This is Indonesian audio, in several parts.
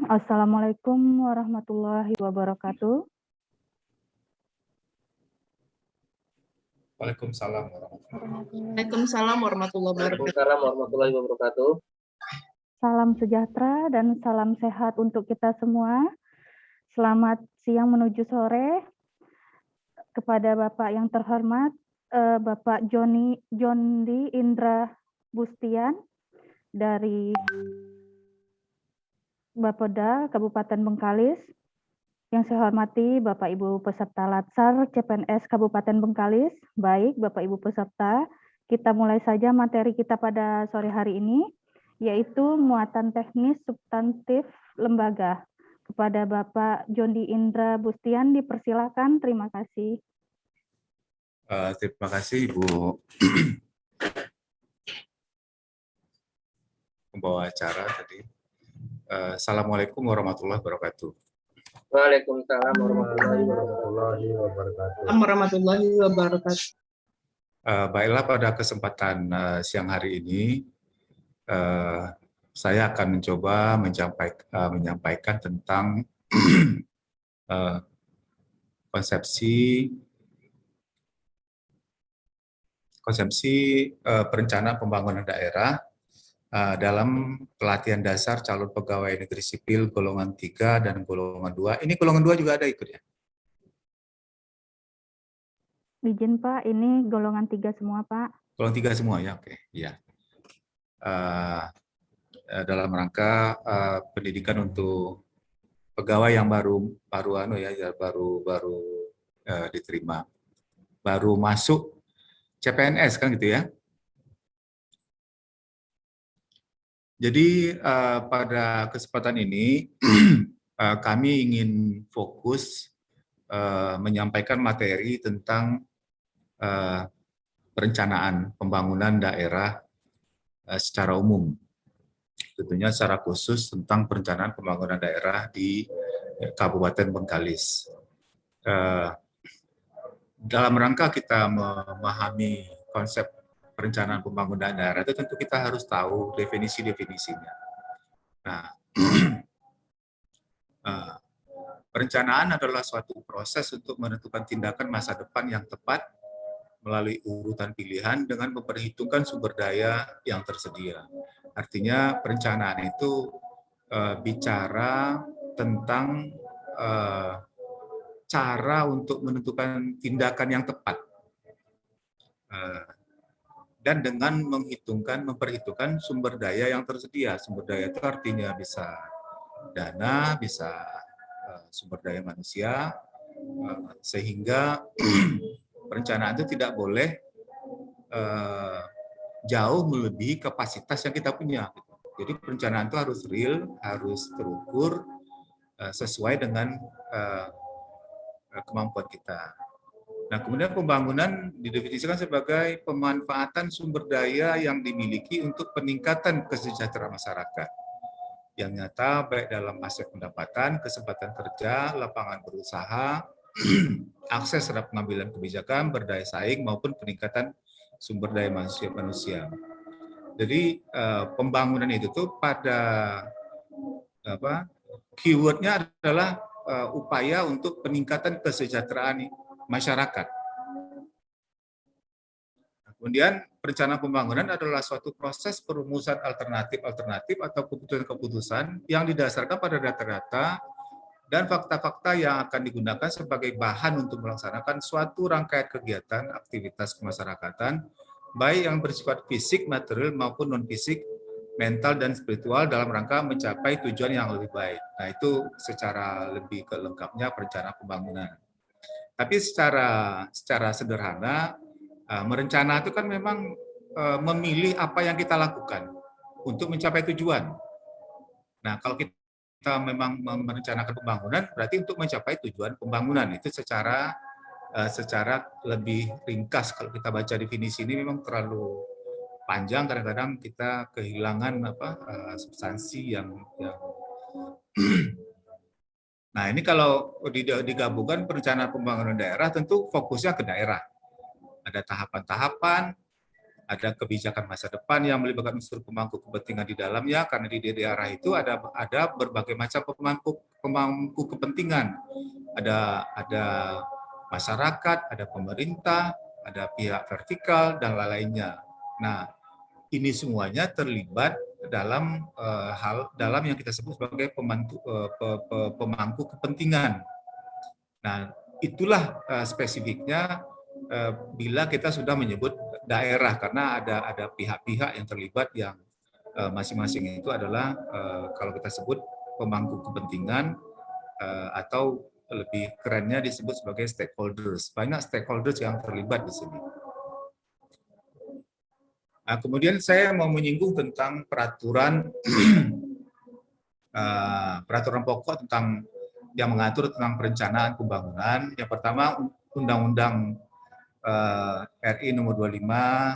Assalamualaikum warahmatullahi wabarakatuh. Waalaikumsalam warahmatullahi wabarakatuh. Waalaikumsalam warahmatullahi wabarakatuh. Waalaikumsalam warahmatullahi wabarakatuh. Salam sejahtera dan salam sehat untuk kita semua. Selamat siang menuju sore. Kepada Bapak yang terhormat, Bapak Jondi Indra Bustian dari Bapeda Kabupaten Bengkalis. Yang saya hormati Bapak Ibu peserta Latsar CPNS Kabupaten Bengkalis. Baik Bapak Ibu peserta, kita mulai saja materi kita pada sore hari ini, yaitu muatan teknis substantif lembaga. Kepada Bapak Jondi Indra Bustian dipersilakan, terima kasih. Terima kasih Ibu pembawa acara tadi. Assalamualaikum warahmatullahi wabarakatuh. Waalaikumsalam warahmatullahi wabarakatuh. Warahmatullahi wabarakatuh. Baiklah, pada kesempatan siang hari ini saya akan mencoba menyampaikan tentang konsepsi perencanaan pembangunan daerah dalam pelatihan dasar calon pegawai negeri sipil golongan 3 dan golongan 2. Ini golongan 2 juga ada ikut ya? Izin Pak, ini golongan 3 semua Pak. Golongan 3 semua ya, oke. Iya. Dalam rangka pendidikan untuk pegawai yang baru diterima, baru masuk CPNS kan gitu ya. Jadi pada kesempatan ini kami ingin fokus menyampaikan materi tentang perencanaan pembangunan daerah secara umum. Tentunya secara khusus tentang perencanaan pembangunan daerah di Kabupaten Bengkalis. Dalam rangka kita memahami konsep perencanaan pembangunan daerah itu tentu kita harus tahu definisi-definisinya. Nah, perencanaan adalah suatu proses untuk menentukan tindakan masa depan yang tepat melalui urutan pilihan dengan memperhitungkan sumber daya yang tersedia. Artinya perencanaan itu bicara tentang cara untuk menentukan tindakan yang tepat. Dan dengan memperhitungkan sumber daya yang tersedia. Sumber daya itu artinya bisa dana, bisa sumber daya manusia, sehingga perencanaan itu tidak boleh jauh melebihi kapasitas yang kita punya. Jadi perencanaan itu harus real, harus terukur, sesuai dengan kemampuan kita. Nah, kemudian pembangunan didefinisikan sebagai pemanfaatan sumber daya yang dimiliki untuk peningkatan kesejahteraan masyarakat yang nyata baik dalam aspek pendapatan, kesempatan kerja, lapangan berusaha, akses terhadap pengambilan kebijakan, berdaya saing maupun peningkatan sumber daya manusia. Jadi pembangunan itu tuh pada keywordnya adalah upaya untuk peningkatan kesejahteraan masyarakat. Kemudian perencanaan pembangunan adalah suatu proses perumusan alternatif atau keputusan-keputusan yang didasarkan pada data-data dan fakta-fakta yang akan digunakan sebagai bahan untuk melaksanakan suatu rangkaian kegiatan aktivitas kemasyarakatan, baik yang bersifat fisik, material maupun non-fisik, mental dan spiritual dalam rangka mencapai tujuan yang lebih baik. Nah, itu secara lebih lengkapnya perencanaan pembangunan. Tapi secara sederhana, merencana itu kan memang memilih apa yang kita lakukan untuk mencapai tujuan. Nah, kalau kita memang merencanakan pembangunan, berarti untuk mencapai tujuan pembangunan. Itu secara lebih ringkas. Kalau kita baca definisi ini memang terlalu panjang, kadang-kadang kita kehilangan substansi yang Nah, ini kalau digabungkan perencanaan pembangunan daerah, tentu fokusnya ke daerah. Ada tahapan-tahapan, ada kebijakan masa depan yang melibatkan unsur pemangku kepentingan di dalamnya, karena di daerah itu ada berbagai macam pemangku kepentingan. Ada masyarakat, ada pemerintah, ada pihak vertikal dan lainnya. Nah, ini semuanya terlibat dalam dalam yang kita sebut sebagai pemangku kepentingan. Nah, itulah spesifiknya bila kita sudah menyebut daerah, karena ada pihak-pihak yang terlibat yang masing-masing itu adalah kalau kita sebut pemangku kepentingan atau lebih kerennya disebut sebagai stakeholders. Banyak stakeholders yang terlibat di sini. Nah, kemudian saya mau menyinggung tentang peraturan peraturan pokok tentang yang mengatur tentang perencanaan pembangunan. Yang pertama, Undang-Undang RI nomor 25.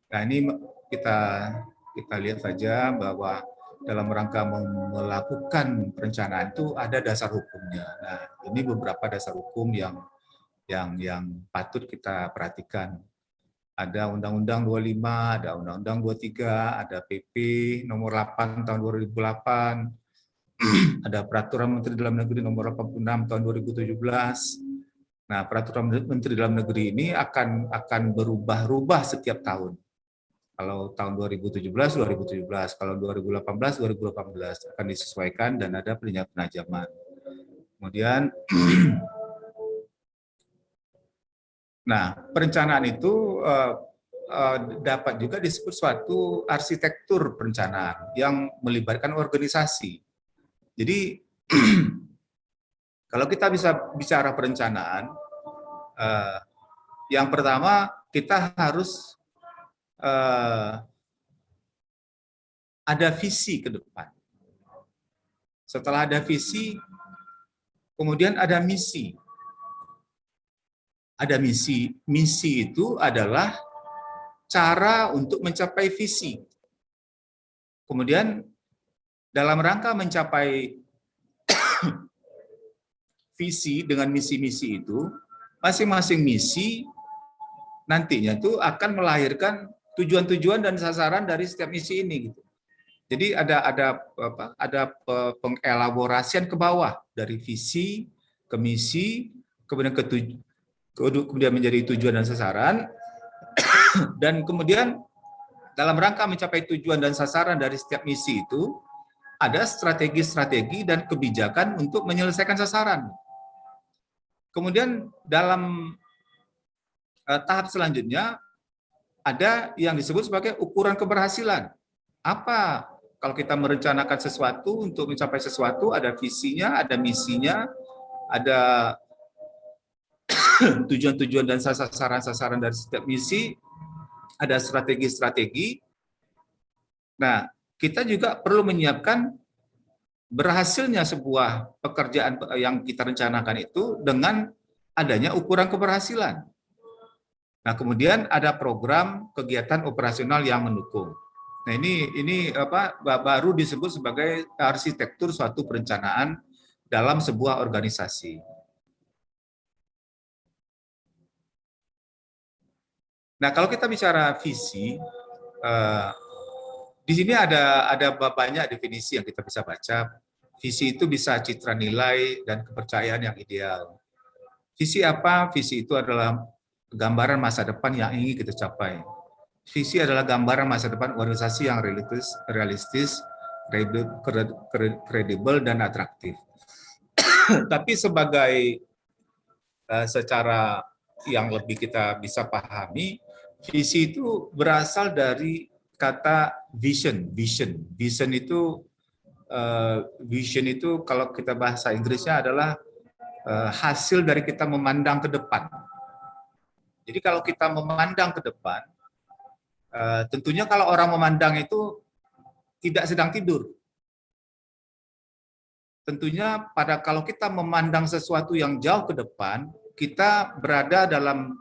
Nah, ini kita lihat saja bahwa dalam rangka melakukan perencanaan itu ada dasar hukumnya. Nah, ini beberapa dasar hukum yang patut kita perhatikan. Ada Undang-Undang 25, ada Undang-Undang 23, ada PP nomor 8 tahun 2008, ada Peraturan Menteri Dalam Negeri nomor 86 tahun 2017. Nah, Peraturan Menteri Dalam Negeri ini akan berubah-ubah setiap tahun. Kalau tahun 2017, 2017. Kalau 2018, 2018 akan disesuaikan dan ada penajaman. Kemudian, nah, perencanaan itu dapat juga disebut suatu arsitektur perencanaan yang melibatkan organisasi. Jadi, kalau kita bisa bicara perencanaan, yang pertama kita harus ada visi ke depan. Setelah ada visi, kemudian ada misi. Ada misi. Misi itu adalah cara untuk mencapai visi. Kemudian dalam rangka mencapai visi dengan misi-misi itu, masing-masing misi nantinya itu akan melahirkan tujuan-tujuan dan sasaran dari setiap misi ini gitu. Jadi ada pengelaborasian ke bawah dari visi ke misi, kemudian menjadi tujuan dan sasaran, dan kemudian dalam rangka mencapai tujuan dan sasaran dari setiap misi itu ada strategi-strategi dan kebijakan untuk menyelesaikan sasaran. Kemudian dalam tahap selanjutnya ada yang disebut sebagai ukuran keberhasilan. Apa kalau kita merencanakan sesuatu untuk mencapai sesuatu, ada visinya, ada misinya, ada tujuan-tujuan dan sasaran-sasaran dari setiap misi, ada strategi-strategi. Nah, kita juga perlu menyiapkan berhasilnya sebuah pekerjaan yang kita rencanakan itu dengan adanya ukuran keberhasilan. Nah, kemudian ada program kegiatan operasional yang mendukung. Nah, ini baru disebut sebagai arsitektur suatu perencanaan dalam sebuah organisasi. Nah, kalau kita bicara visi, di sini ada banyak definisi yang kita bisa baca. Visi itu bisa citra nilai dan kepercayaan yang ideal. Visi apa? Visi itu adalah gambaran masa depan yang ingin kita capai. Visi adalah gambaran masa depan organisasi yang realistis, kredibel, dan atraktif. Tapi sebagai secara yang lebih kita bisa pahami, visi itu berasal dari kata vision. Vision itu kalau kita bahasa Inggrisnya adalah hasil dari kita memandang ke depan. Jadi kalau kita memandang ke depan, tentunya kalau orang memandang itu tidak sedang tidur. Tentunya kalau kita memandang sesuatu yang jauh ke depan, kita berada dalam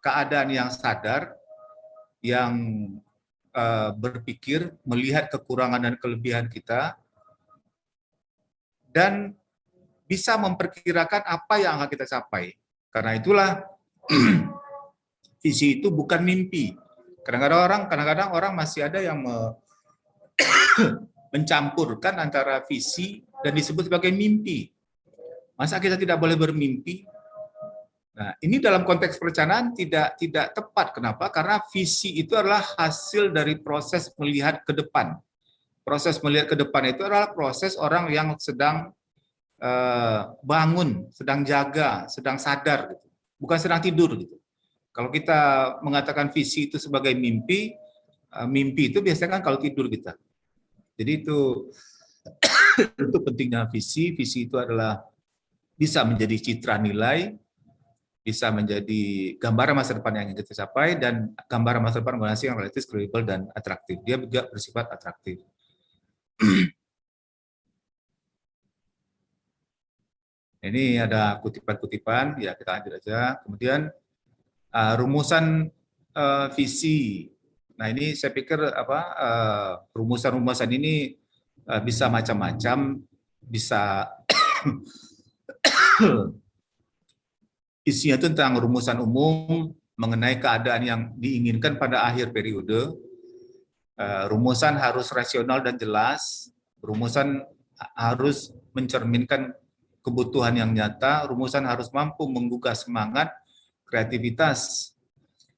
keadaan yang sadar, yang berpikir, melihat kekurangan dan kelebihan kita, dan bisa memperkirakan apa yang akan kita capai. Karena itulah visi itu bukan mimpi. Kadang-kadang orang masih ada yang mencampurkan antara visi dan disebut sebagai mimpi. Masa kita tidak boleh bermimpi? Nah, ini dalam konteks perencanaan tidak tepat. Kenapa? Karena visi itu adalah hasil dari proses melihat ke depan. Proses melihat ke depan itu adalah proses orang yang sedang bangun, sedang jaga, sedang sadar, gitu. Bukan sedang tidur. Gitu. Kalau kita mengatakan visi itu sebagai mimpi, mimpi itu biasanya kan kalau tidur kita. Jadi itu pentingnya visi. Visi itu adalah bisa menjadi citra nilai, bisa menjadi gambaran masa depan yang ingin kita capai, dan gambaran masa depan organisasi yang relatif kredibel dan atraktif. Dia juga bersifat atraktif. Ini ada kutipan-kutipan, ya kita lanjut aja. Kemudian rumusan visi. Nah ini saya pikir rumusan-rumusan ini bisa macam-macam, bisa isinya itu tentang rumusan umum mengenai keadaan yang diinginkan pada akhir periode. Rumusan harus rasional dan jelas. Rumusan harus mencerminkan kebutuhan yang nyata. Rumusan harus mampu menggugah semangat, kreativitas,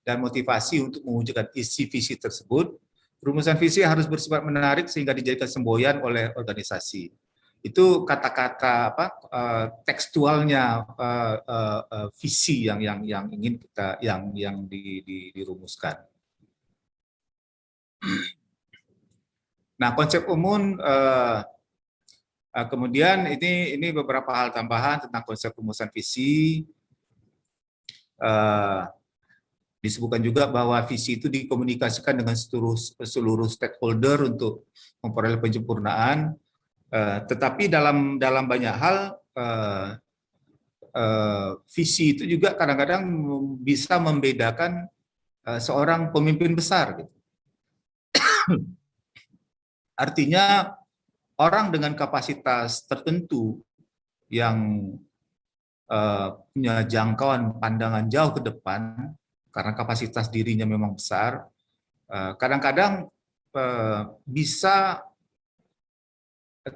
dan motivasi untuk mewujudkan isi visi tersebut. Rumusan visi harus bersifat menarik sehingga dijadikan semboyan oleh organisasi. Itu kata-kata tekstualnya visi yang ingin kita yang dirumuskan. Nah, konsep umum kemudian ini beberapa hal tambahan tentang konsep rumusan visi. Disebutkan juga bahwa visi itu dikomunikasikan dengan seluruh stakeholder untuk memperoleh penyempurnaan. Tetapi dalam banyak hal visi itu juga kadang-kadang bisa membedakan seorang pemimpin besar. Gitu. Artinya orang dengan kapasitas tertentu yang punya jangkauan pandangan jauh ke depan karena kapasitas dirinya memang besar, kadang-kadang bisa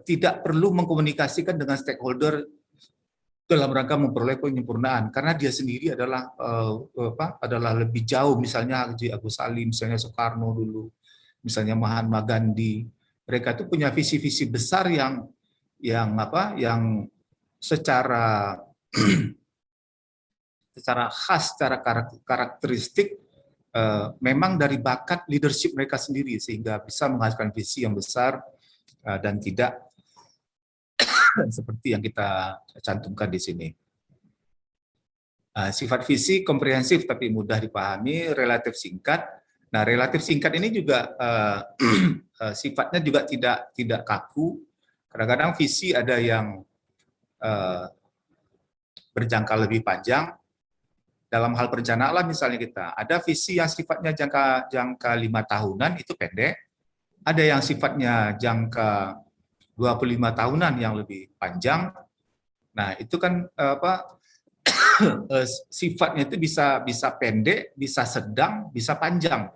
tidak perlu mengkomunikasikan dengan stakeholder dalam rangka memperoleh penyempurnaan karena dia sendiri adalah lebih jauh, misalnya Haji Agus Salim, misalnya Soekarno dulu, misalnya Mahatma Gandhi. Mereka itu punya visi-visi besar yang secara khas, secara karakteristik memang dari bakat leadership mereka sendiri sehingga bisa menghasilkan visi yang besar dan tidak seperti yang kita cantumkan di sini. Sifat visi komprehensif tapi mudah dipahami, relatif singkat. Nah, relatif singkat ini juga sifatnya juga tidak kaku. Kadang-kadang visi ada yang berjangka lebih panjang. Dalam hal perencanaan misalnya kita ada visi yang sifatnya jangka 5 tahunan itu pendek. Ada yang sifatnya jangka 25 tahunan yang lebih panjang. Nah, itu kan sifatnya itu bisa pendek, bisa sedang, bisa panjang.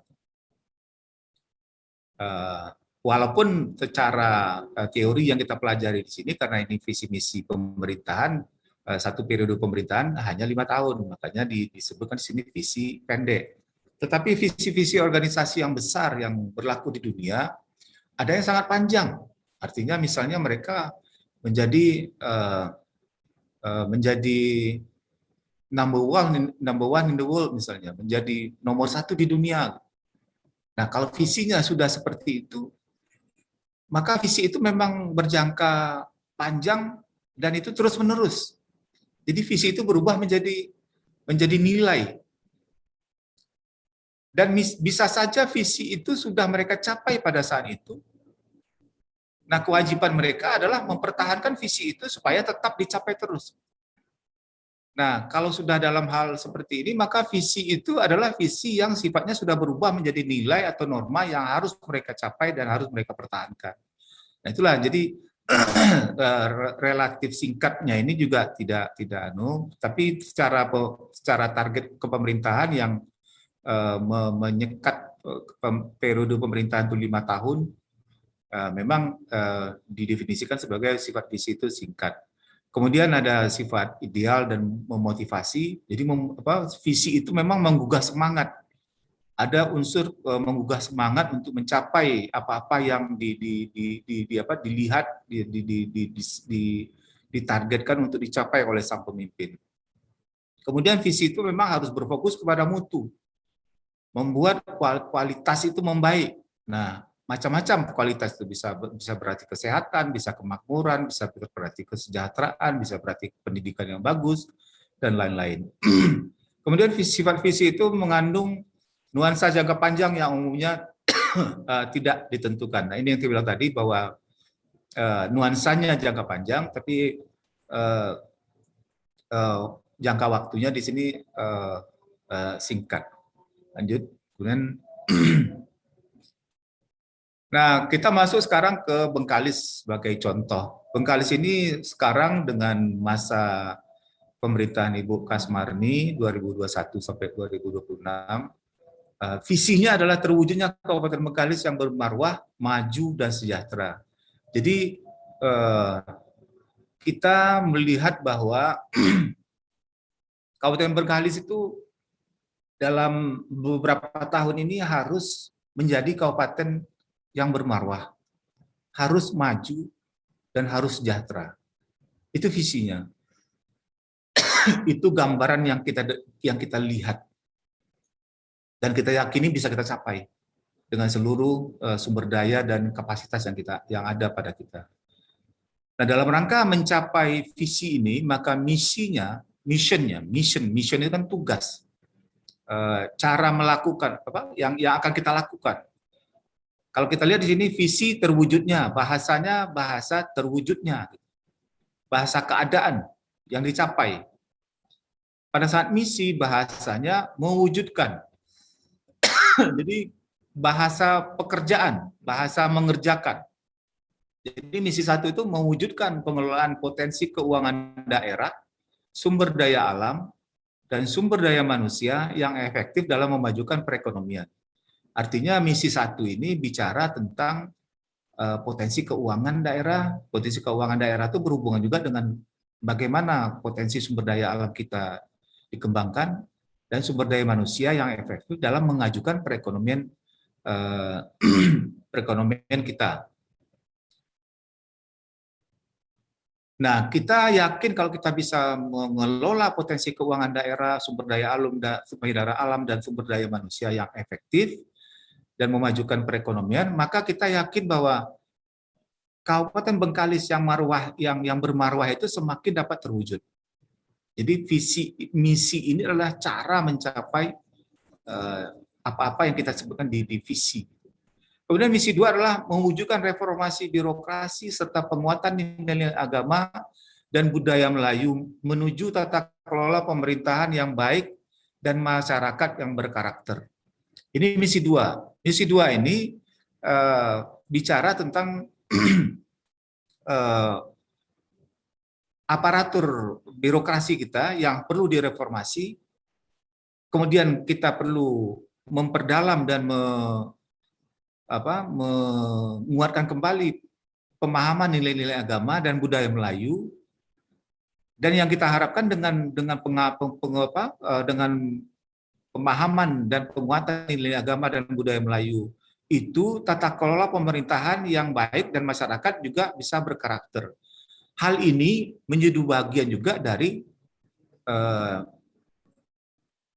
Walaupun secara teori yang kita pelajari di sini karena ini visi misi pemerintahan, satu periode pemerintahan hanya 5 tahun, makanya disebutkan di sini visi pendek. Tetapi visi-visi organisasi yang besar yang berlaku di dunia ada yang sangat panjang. Artinya misalnya mereka menjadi number one in the world misalnya, menjadi nomor 1 di dunia. Nah, kalau visinya sudah seperti itu, maka visi itu memang berjangka panjang dan itu terus-menerus. Jadi visi itu berubah menjadi nilai. Dan bisa saja visi itu sudah mereka capai pada saat itu. Nah, kewajiban mereka adalah mempertahankan visi itu supaya tetap dicapai terus. Nah, kalau sudah dalam hal seperti ini, maka visi itu adalah visi yang sifatnya sudah berubah menjadi nilai atau norma yang harus mereka capai dan harus mereka pertahankan. Nah, itulah jadi relatif singkatnya ini juga tidak tapi secara target kepemerintahan yang menyekat periode pemerintahan itu 5 tahun, memang didefinisikan sebagai sifat visi itu singkat. Kemudian ada sifat ideal dan memotivasi. Jadi visi itu memang menggugah semangat. Ada unsur menggugah semangat untuk mencapai apa-apa yang dilihat, ditargetkan untuk dicapai oleh sang pemimpin. Kemudian visi itu memang harus berfokus kepada mutu, membuat kualitas itu membaik. Nah, macam-macam kualitas itu bisa berarti kesehatan, bisa kemakmuran, bisa berarti kesejahteraan, bisa berarti pendidikan yang bagus, dan lain-lain. Kemudian sifat visi itu mengandung nuansa jangka panjang yang umumnya tidak ditentukan. Nah, ini yang saya bilang tadi bahwa nuansanya jangka panjang, tapi jangka waktunya di sini singkat. Lanjut. Kemudian, nah, kita masuk sekarang ke Bengkalis sebagai contoh. Bengkalis ini sekarang dengan masa pemerintahan Ibu Kasmarni 2021 sampai 2026, visinya adalah terwujudnya Kabupaten Bengkalis yang bermarwah, maju, dan sejahtera. Jadi kita melihat bahwa Kabupaten Bengkalis itu dalam beberapa tahun ini harus menjadi kabupaten yang bermarwah, harus maju, dan harus sejahtera. Itu visinya. Itu gambaran yang kita lihat. Dan kita yakini bisa kita capai dengan seluruh sumber daya dan kapasitas yang ada pada kita. Nah, dalam rangka mencapai visi ini, maka mission itu kan tugas, cara melakukan yang akan kita lakukan. Kalau kita lihat di sini visi terwujudnya, bahasanya bahasa terwujudnya, bahasa keadaan yang dicapai. Pada saat misi bahasanya mewujudkan. Jadi bahasa pekerjaan, bahasa mengerjakan. Jadi misi 1 itu mewujudkan pengelolaan potensi keuangan daerah, sumber daya alam, dan sumber daya manusia yang efektif dalam memajukan perekonomian. Artinya misi 1 ini bicara tentang potensi keuangan daerah. Potensi keuangan daerah itu berhubungan juga dengan bagaimana potensi sumber daya alam kita dikembangkan dan sumber daya manusia yang efektif dalam mengajukan perekonomian kita. Nah, kita yakin kalau kita bisa mengelola potensi keuangan daerah, sumber daya alam dan sumber daya manusia yang efektif dan memajukan perekonomian, maka kita yakin bahwa Kabupaten Bengkalis yang bermarwah itu semakin dapat terwujud. Jadi misi ini adalah cara mencapai apa-apa yang kita sebutkan di visi. Kemudian misi 2 adalah mewujudkan reformasi birokrasi serta penguatan nilai agama dan budaya Melayu menuju tata kelola pemerintahan yang baik dan masyarakat yang berkarakter. Ini misi 2. Misi 2 ini bicara tentang aparatur birokrasi kita yang perlu direformasi, kemudian kita perlu memperdalam dan menguatkan kembali pemahaman nilai-nilai agama dan budaya Melayu, dan yang kita harapkan dengan pemahaman dan penguatan nilai agama dan budaya Melayu itu tata kelola pemerintahan yang baik dan masyarakat juga bisa berkarakter. Hal ini menjadi bagian juga dari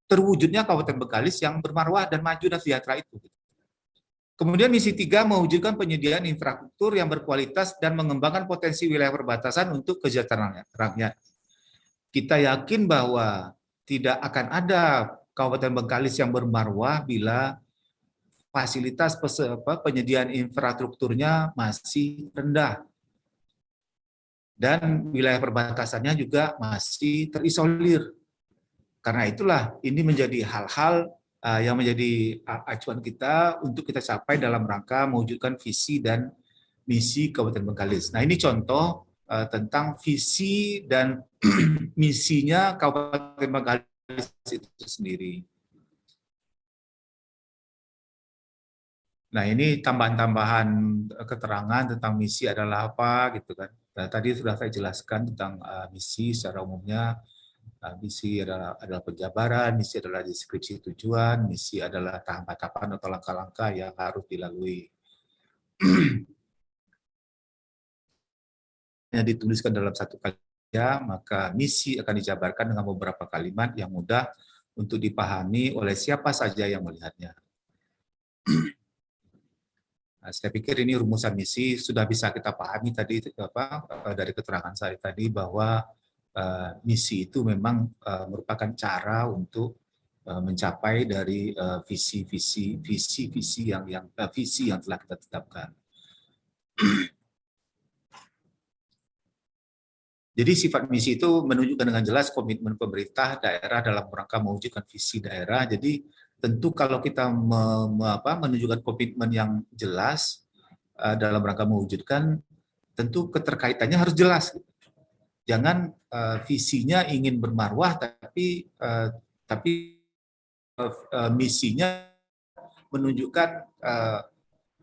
terwujudnya Kabupaten Bengkalis yang bermarwah dan maju dan sejahtera itu. Kemudian misi 3 mewujudkan penyediaan infrastruktur yang berkualitas dan mengembangkan potensi wilayah perbatasan untuk kesejahteraan rakyat. Kita yakin bahwa tidak akan ada Kabupaten Bengkalis yang bermarwah bila fasilitas penyediaan infrastrukturnya masih rendah. Dan wilayah perbatasannya juga masih terisolir. Karena itulah ini menjadi hal-hal yang menjadi acuan kita untuk kita capai dalam rangka mewujudkan visi dan misi Kabupaten Bengkalis. Nah, ini contoh tentang visi dan misinya Kabupaten Bengkalis itu sendiri. Nah, ini tambahan-tambahan keterangan tentang misi adalah apa gitu kan. Nah, tadi sudah saya jelaskan tentang misi secara umumnya. Misi adalah penjabaran, misi adalah deskripsi tujuan, misi adalah tahapan-tahapan atau langkah-langkah yang harus dilalui. Yang dituliskan dalam satu kalimat, maka misi akan dijabarkan dengan beberapa kalimat yang mudah untuk dipahami oleh siapa saja yang melihatnya. Nah, saya pikir ini rumusan misi sudah bisa kita pahami tadi dari keterangan saya tadi bahwa misi itu memang merupakan cara untuk mencapai dari visi yang telah kita tetapkan. Jadi sifat misi itu menunjukkan dengan jelas komitmen pemerintah daerah dalam rangka mewujudkan visi daerah. Jadi tentu kalau kita menunjukkan komitmen yang jelas dalam rangka mewujudkan, tentu keterkaitannya harus jelas. Jangan visinya ingin bermarwah, tapi misinya menunjukkan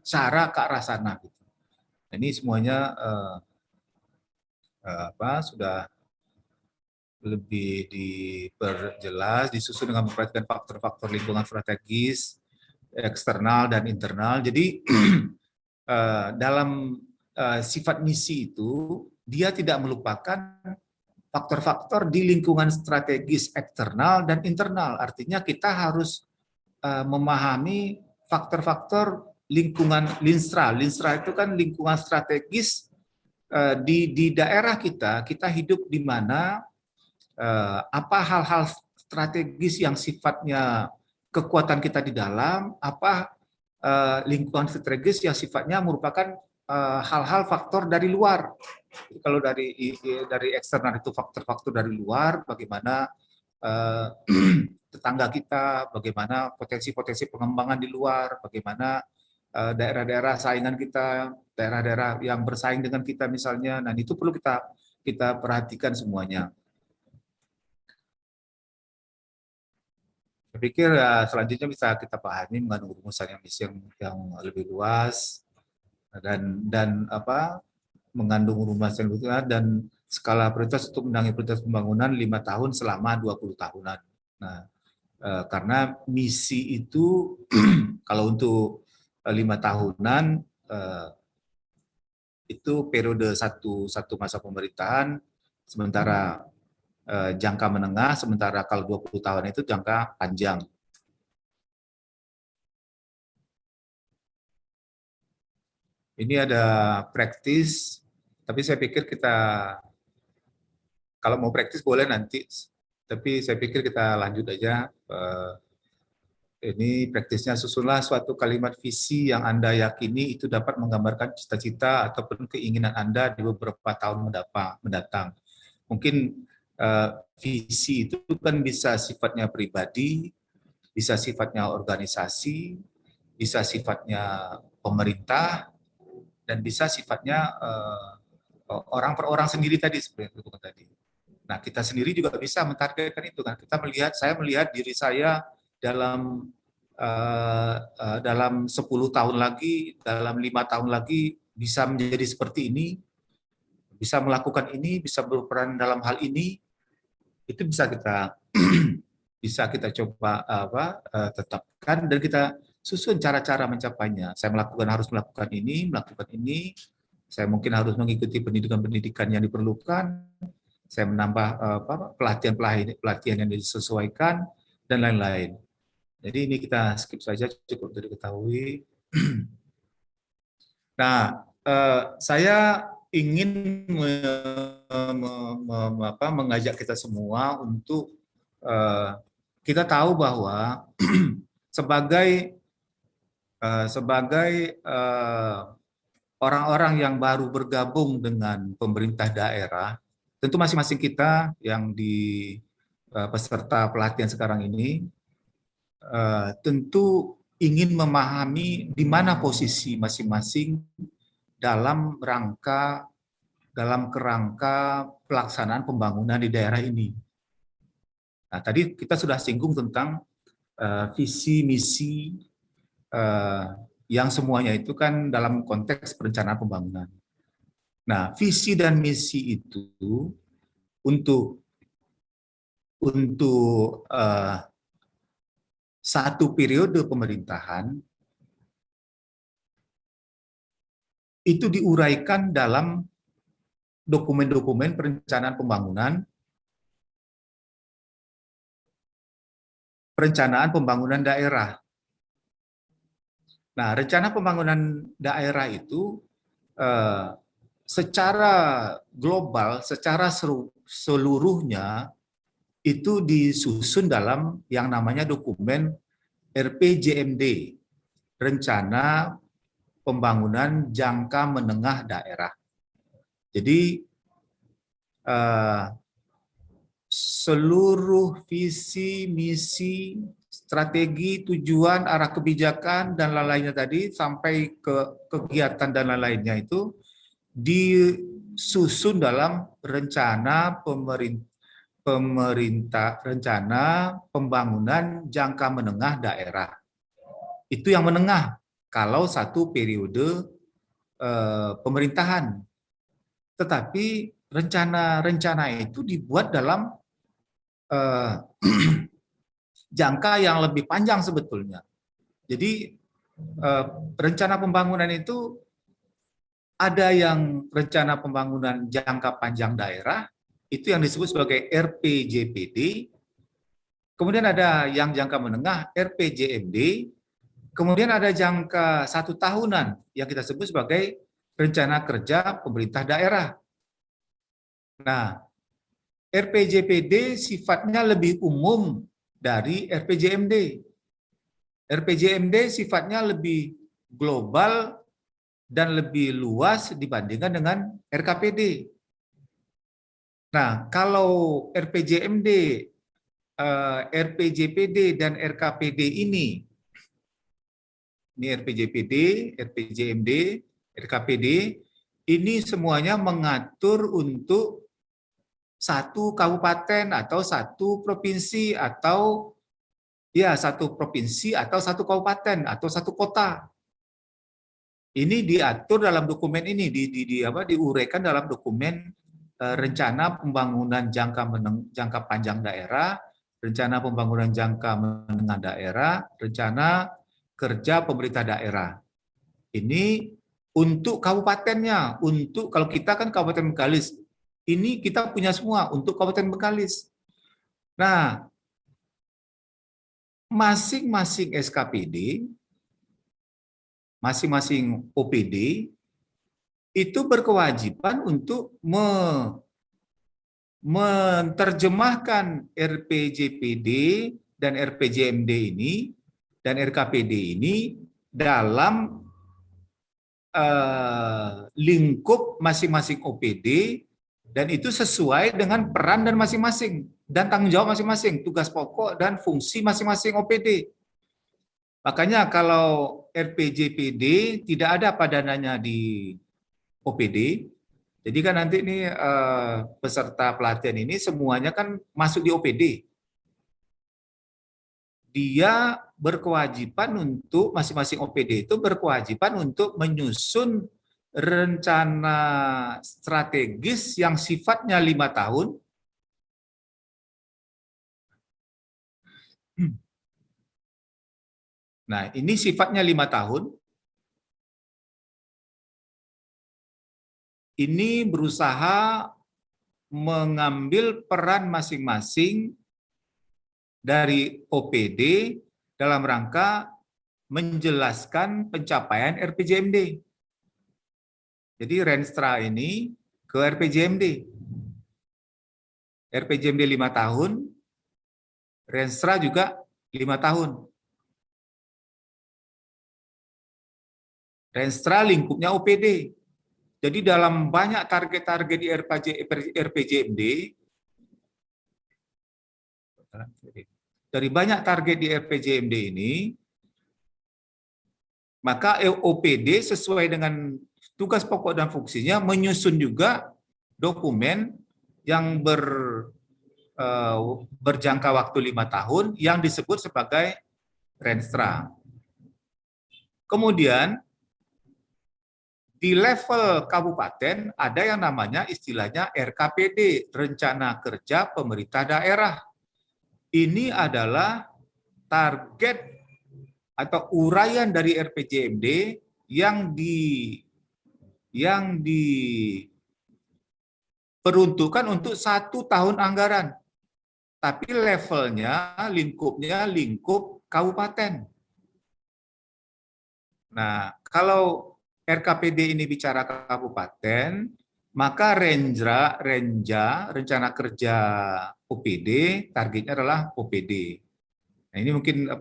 cara ke arah sana. Ini semuanya sudah lebih diperjelas, disusun dengan memperhatikan faktor-faktor lingkungan strategis, eksternal dan internal. Jadi dalam sifat misi itu, dia tidak melupakan faktor-faktor di lingkungan strategis eksternal dan internal. Artinya kita harus memahami faktor-faktor lingkungan linstra. Linstra itu kan lingkungan strategis di daerah kita hidup di mana apa hal-hal strategis yang sifatnya kekuatan kita di dalam, apa lingkungan strategis yang sifatnya merupakan hal-hal faktor dari luar. Kalau dari eksternal itu faktor-faktor dari luar, bagaimana tetangga kita, bagaimana potensi-potensi pengembangan di luar, bagaimana daerah-daerah saingan kita, daerah-daerah yang bersaing dengan kita misalnya. Nah, itu perlu kita perhatikan semuanya. Saya pikir selanjutnya bisa kita pahami mengandung rumusan yang lebih luas dan mengandung rumusan yang lebih luas dan skala prioritas untuk menangani prioritas pembangunan 5 tahun selama 20 tahunan. Nah, karena misi itu kalau untuk 5 tahunan itu periode satu masa pemerintahan, sementara jangka menengah, sementara kalau 20 tahun itu jangka panjang. Ini ada praktis, tapi saya pikir kita, kalau mau praktis boleh nanti, tapi saya pikir kita lanjut aja. Ini praktisnya, susunlah suatu kalimat visi yang Anda yakini itu dapat menggambarkan cita-cita ataupun keinginan Anda di beberapa tahun mendatang. Mungkin visi itu kan bisa sifatnya pribadi, bisa sifatnya organisasi, bisa sifatnya pemerintah, dan bisa sifatnya orang per orang sendiri tadi, seperti itu tadi. Nah, kita sendiri juga bisa mentargetkan itu kan. Saya melihat diri saya dalam 10 tahun lagi, dalam 5 tahun lagi bisa menjadi seperti ini, bisa melakukan ini, bisa berperan dalam hal ini, itu bisa kita coba tetapkan dan kita susun cara-cara mencapainya. Saya harus melakukan ini, saya mungkin harus mengikuti pendidikan-pendidikan yang diperlukan, saya menambah pelatihan yang disesuaikan, dan lain-lain. Jadi ini kita skip saja, cukup untuk diketahui. Nah, saya ingin mengajak kita semua untuk kita tahu bahwa sebagai orang-orang yang baru bergabung dengan pemerintah daerah, tentu masing-masing kita yang di peserta pelatihan sekarang ini tentu ingin memahami di mana posisi masing-masing dalam kerangka pelaksanaan pembangunan di daerah ini. Nah, tadi kita sudah singgung tentang visi misi yang semuanya itu kan dalam konteks perencanaan pembangunan. Nah, visi dan misi itu untuk satu periode pemerintahan itu diuraikan dalam dokumen-dokumen perencanaan pembangunan daerah. Nah, rencana pembangunan daerah itu secara global, secara seluruhnya itu disusun dalam yang namanya dokumen RPJMD, Rencana Pembangunan Jangka Menengah Daerah. Jadi seluruh visi, misi, strategi, tujuan, arah kebijakan, dan lain-lainnya tadi, sampai ke kegiatan dan lain-lainnya itu disusun dalam rencana rencana pembangunan jangka menengah daerah. Itu yang menengah kalau satu periode pemerintahan. Tetapi rencana itu dibuat dalam jangka yang lebih panjang sebetulnya. Jadi rencana pembangunan itu ada yang rencana pembangunan jangka panjang daerah, itu yang disebut sebagai RPJPD. Kemudian ada yang jangka menengah, RPJMD. Kemudian ada jangka 1 tahunan yang kita sebut sebagai rencana kerja pemerintah daerah. Nah, RPJPD sifatnya lebih umum dari RPJMD. RPJMD sifatnya lebih global dan lebih luas dibandingkan dengan RKPD. Nah, kalau RPJMD, RPJPD, dan RKPD ini RPJPD, RPJMD, RKPD, ini semuanya mengatur untuk satu kabupaten atau satu provinsi atau satu provinsi atau satu kabupaten atau satu kota. Ini diatur dalam dokumen ini, diuraikan dalam dokumen rencana pembangunan jangka panjang daerah, rencana pembangunan jangka menengah daerah, rencana kerja pemerintah daerah. Ini untuk kabupatennya, untuk kalau kita kan Kabupaten Bengkalis, ini kita punya semua untuk Kabupaten Bengkalis. Nah, masing-masing SKPD, masing-masing OPD itu berkewajiban untuk menerjemahkan RPJPD dan RPJMD ini dan RKPD ini dalam lingkup masing-masing OPD, dan itu sesuai dengan peran dan masing-masing dan tanggung jawab masing-masing, tugas pokok dan fungsi masing-masing OPD. Makanya kalau RPJPD tidak ada padanannya di OPD, jadi kan nanti ini peserta pelatihan ini semuanya kan masuk di OPD. Dia berkewajiban untuk, masing-masing OPD itu berkewajiban untuk menyusun rencana strategis yang sifatnya 5 tahun. Nah, ini sifatnya 5 tahun. Ini berusaha mengambil peran masing-masing dari OPD dalam rangka menjelaskan pencapaian RPJMD. Jadi Renstra ini ke RPJMD. RPJMD 5 tahun, Renstra juga 5 tahun. Renstra lingkupnya OPD. Jadi dalam banyak target-target di RPJMD, dari banyak target di RPJMD ini, maka OPD sesuai dengan tugas pokok dan fungsinya menyusun juga dokumen yang berjangka waktu 5 tahun yang disebut sebagai Renstra. Kemudian di level kabupaten ada yang namanya istilahnya RKPD, Rencana Kerja Pemerintah Daerah. Ini adalah target atau uraian dari RPJMD yang diperuntukkan untuk 1 tahun anggaran. Tapi levelnya, lingkupnya lingkup kabupaten. Nah, kalau RKPD ini bicara kabupaten, maka rencana kerja OPD targetnya adalah OPD. Nah, ini mungkin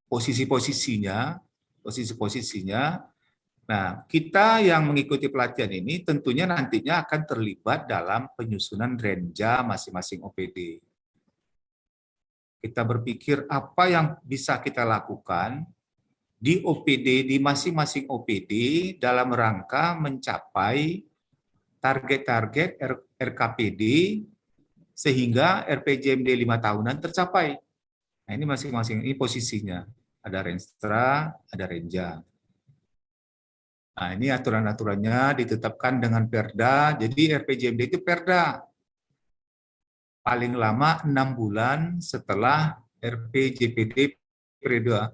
posisi-posisinya. Nah, kita yang mengikuti pelatihan ini tentunya nantinya akan terlibat dalam penyusunan renja masing-masing OPD. Kita berpikir apa yang bisa kita lakukan di OPD, di masing-masing OPD dalam rangka mencapai target-target RKPD sehingga RPJMD 5 tahunan tercapai. Nah, ini masing-masing ini posisinya. Ada Renstra, ada Renja. Nah, ini aturan-aturannya ditetapkan dengan Perda. Jadi RPJMD itu Perda. Paling lama 6 bulan setelah RPJPD periode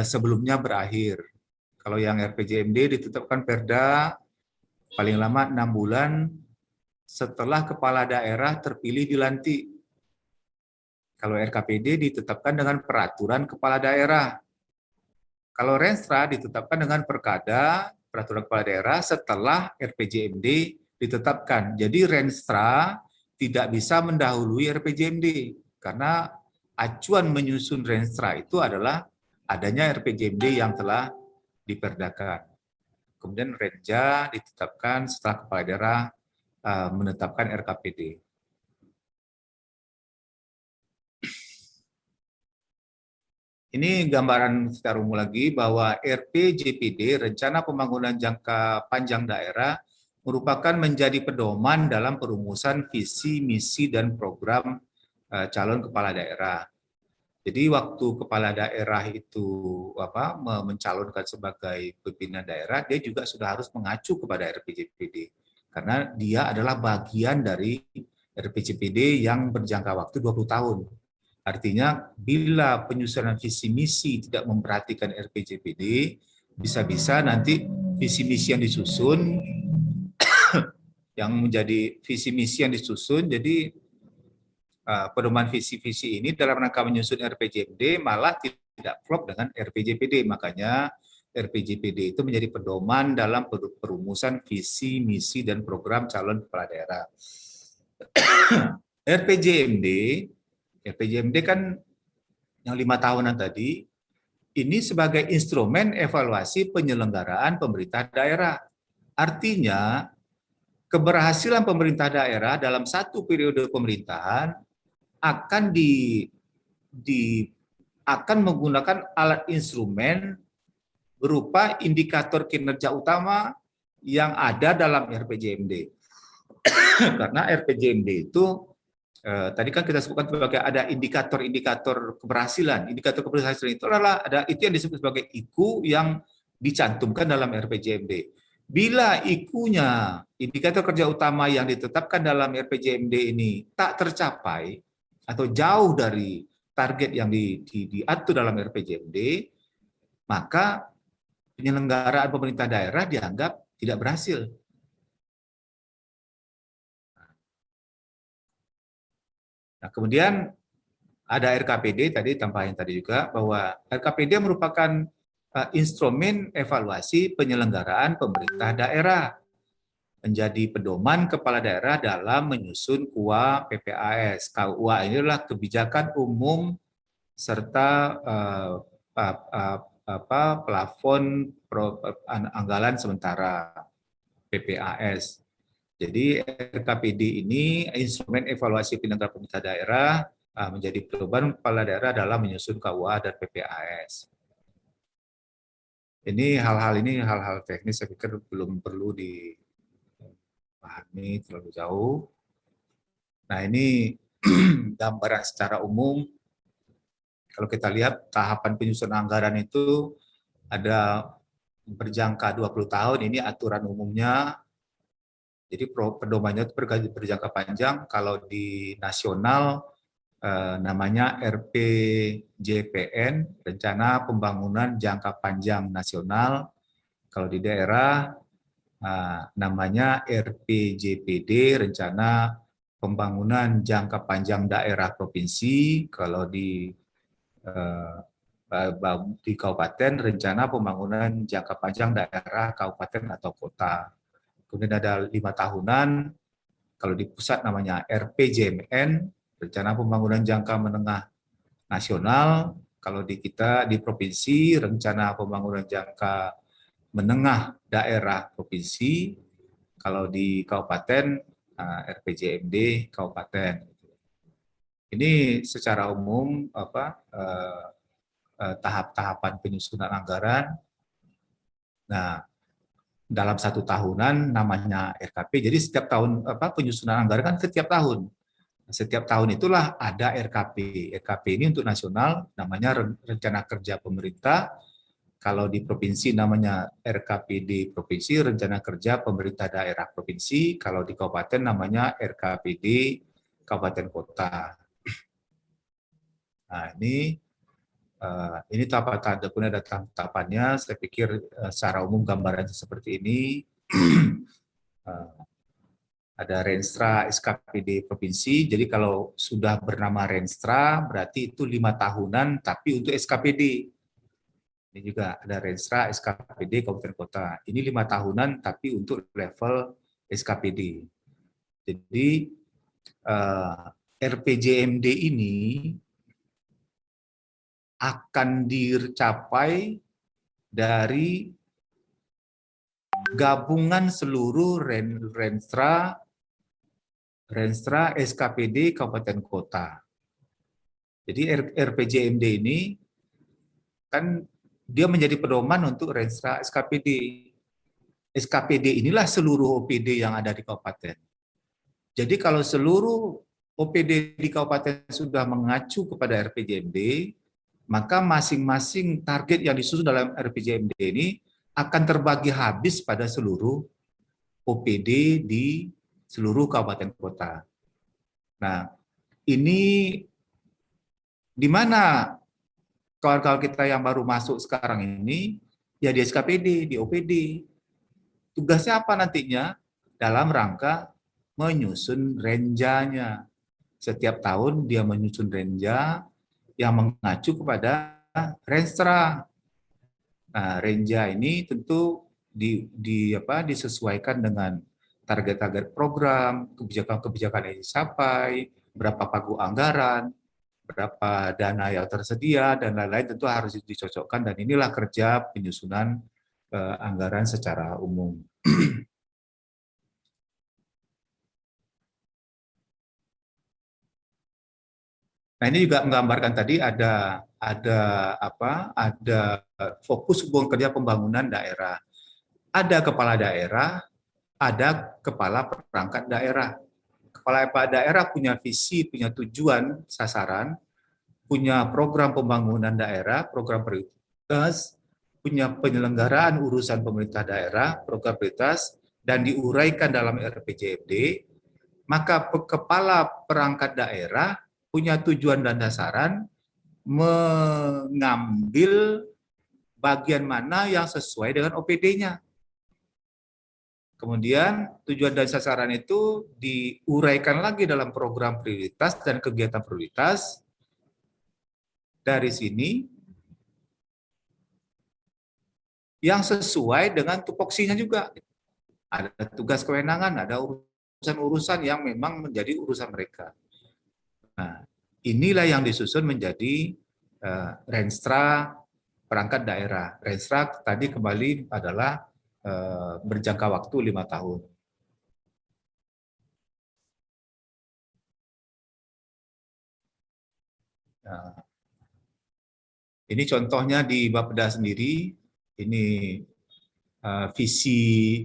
sebelumnya berakhir. Kalau yang RPJMD ditetapkan Perda paling lama 6 bulan setelah kepala daerah terpilih dilantik. Kalau RKPD ditetapkan dengan peraturan kepala daerah. Kalau Renstra ditetapkan dengan perkada peraturan kepala daerah setelah RPJMD ditetapkan. Jadi Renstra tidak bisa mendahului RPJMD karena acuan menyusun Renstra itu adalah adanya RPJMD yang telah diperdakan. Kemudian Renja ditetapkan setelah kepala daerah menetapkan RKPD. Ini gambaran secara umum lagi bahwa RPJPD, Rencana Pembangunan Jangka Panjang Daerah, merupakan menjadi pedoman dalam perumusan visi, misi, dan program calon kepala daerah. Jadi waktu kepala daerah itu mencalonkan sebagai pimpinan daerah, dia juga sudah harus mengacu kepada RPJPD. Karena dia adalah bagian dari RPJPD yang berjangka waktu 20 tahun. Artinya bila penyusunan visi misi tidak memperhatikan RPJPD, bisa-bisa nanti visi misi yang disusun jadi pedoman visi-visi ini dalam rangka menyusun RPJMD malah tidak klop dengan RPJPD. Makanya RPJPD itu menjadi pedoman dalam perumusan visi, misi, dan program calon kepala daerah. RPJMD kan yang 5 tahunan tadi, ini sebagai instrumen evaluasi penyelenggaraan pemerintah daerah. Artinya, keberhasilan pemerintah daerah dalam satu periode pemerintahan akan akan menggunakan alat instrumen berupa indikator kinerja utama yang ada dalam RPJMD. Karena RPJMD itu tadi kan kita sebutkan sebagai ada indikator-indikator keberhasilan. Indikator keberhasilan itu adalah itu yang disebut sebagai IKU yang dicantumkan dalam RPJMD. Bila IKU-nya, indikator kerja utama yang ditetapkan dalam RPJMD ini tak tercapai atau jauh dari target yang diatur dalam RPJMD, maka penyelenggaraan pemerintah daerah dianggap tidak berhasil. Nah, kemudian ada RKPD tadi tambahan tadi juga bahwa RKPD merupakan instrumen evaluasi penyelenggaraan pemerintah daerah, menjadi pedoman kepala daerah dalam menyusun KUA PPAS. KUA ini adalah kebijakan umum serta plafon anggaran sementara PPAS. Jadi RKPD ini instrumen evaluasi penyelenggaraan pemerintah daerah menjadi pedoman kepala daerah dalam menyusun KUA dan PPAS. Ini hal-hal teknis saya pikir belum perlu dipahami terlalu jauh. Nah, ini gambaran secara umum Kalau kita lihat tahapan penyusunan anggaran itu ada berjangka 20 tahun, ini aturan umumnya. Jadi pedomannya itu berjangka panjang. Kalau di nasional namanya RPJPN, Rencana Pembangunan Jangka Panjang Nasional. Kalau di daerah namanya RPJPD, Rencana Pembangunan Jangka Panjang Daerah Provinsi. Kalau di kabupaten, Rencana Pembangunan Jangka Panjang Daerah Kabupaten atau Kota. Kemudian ada 5 tahunan. Kalau di pusat namanya RPJMN, Rencana Pembangunan Jangka Menengah Nasional. Kalau di kita di provinsi, Rencana Pembangunan Jangka Menengah Daerah Provinsi. Kalau di kabupaten, RPJMD Kabupaten. Ini secara umum tahap-tahapan penyusunan anggaran. Nah, dalam 1 tahunan namanya RKP. Jadi setiap tahun penyusunan anggaran kan setiap tahun. Setiap tahun itulah ada RKP. RKP ini untuk nasional namanya Rencana Kerja Pemerintah. Kalau di provinsi namanya RKPD Provinsi, Rencana Kerja Pemerintah Daerah Provinsi. Kalau di kabupaten namanya RKPD Kabupaten Kota. Nah, ini tahapan, kemudian ada tahapannya. Saya pikir secara umum gambarannya seperti ini. Ada Renstra SKPD Provinsi. Jadi kalau sudah bernama Renstra, berarti itu 5 tahunan, tapi untuk SKPD. Ini juga ada Renstra SKPD Kabupaten Kota. Ini 5 tahunan, tapi untuk level SKPD. Jadi RPJMD ini akan dicapai dari gabungan seluruh Renstra SKPD Kabupaten Kota. Jadi RPJMD ini kan dia menjadi pedoman untuk Renstra SKPD. SKPD inilah seluruh OPD yang ada di kabupaten. Jadi kalau seluruh OPD di kabupaten sudah mengacu kepada RPJMD, maka masing-masing target yang disusun dalam RPJMD ini akan terbagi habis pada seluruh OPD di seluruh kabupaten kota. Nah, ini di mana kawan-kawan kita yang baru masuk sekarang ini, ya di SKPD, di OPD. Tugasnya apa nantinya? Dalam rangka menyusun renjanya. Setiap tahun dia menyusun renja yang mengacu kepada Renstra. Nah, renja ini tentu disesuaikan dengan target-target program, kebijakan-kebijakan yang dicapai, berapa pagu anggaran, berapa dana yang tersedia, dan lain-lain tentu harus dicocokkan, dan inilah kerja penyusunan anggaran secara umum. Nah, ini juga menggambarkan tadi ada fokus hubungan kerja pembangunan daerah. Ada kepala daerah, ada kepala perangkat daerah. Kepala daerah punya visi, punya tujuan, sasaran, punya program pembangunan daerah, program prioritas, punya penyelenggaraan urusan pemerintah daerah, program prioritas, dan diuraikan dalam RPJMD, maka kepala perangkat daerah punya tujuan dan sasaran, mengambil bagian mana yang sesuai dengan OPD-nya. Kemudian tujuan dan sasaran itu diuraikan lagi dalam program prioritas dan kegiatan prioritas. Dari sini yang sesuai dengan tupoksinya juga. Ada tugas kewenangan, ada urusan-urusan yang memang menjadi urusan mereka. Nah, inilah yang disusun menjadi Renstra perangkat daerah. Renstra tadi kembali adalah berjangka waktu 5 tahun. Nah, ini contohnya di Bapeda sendiri. Ini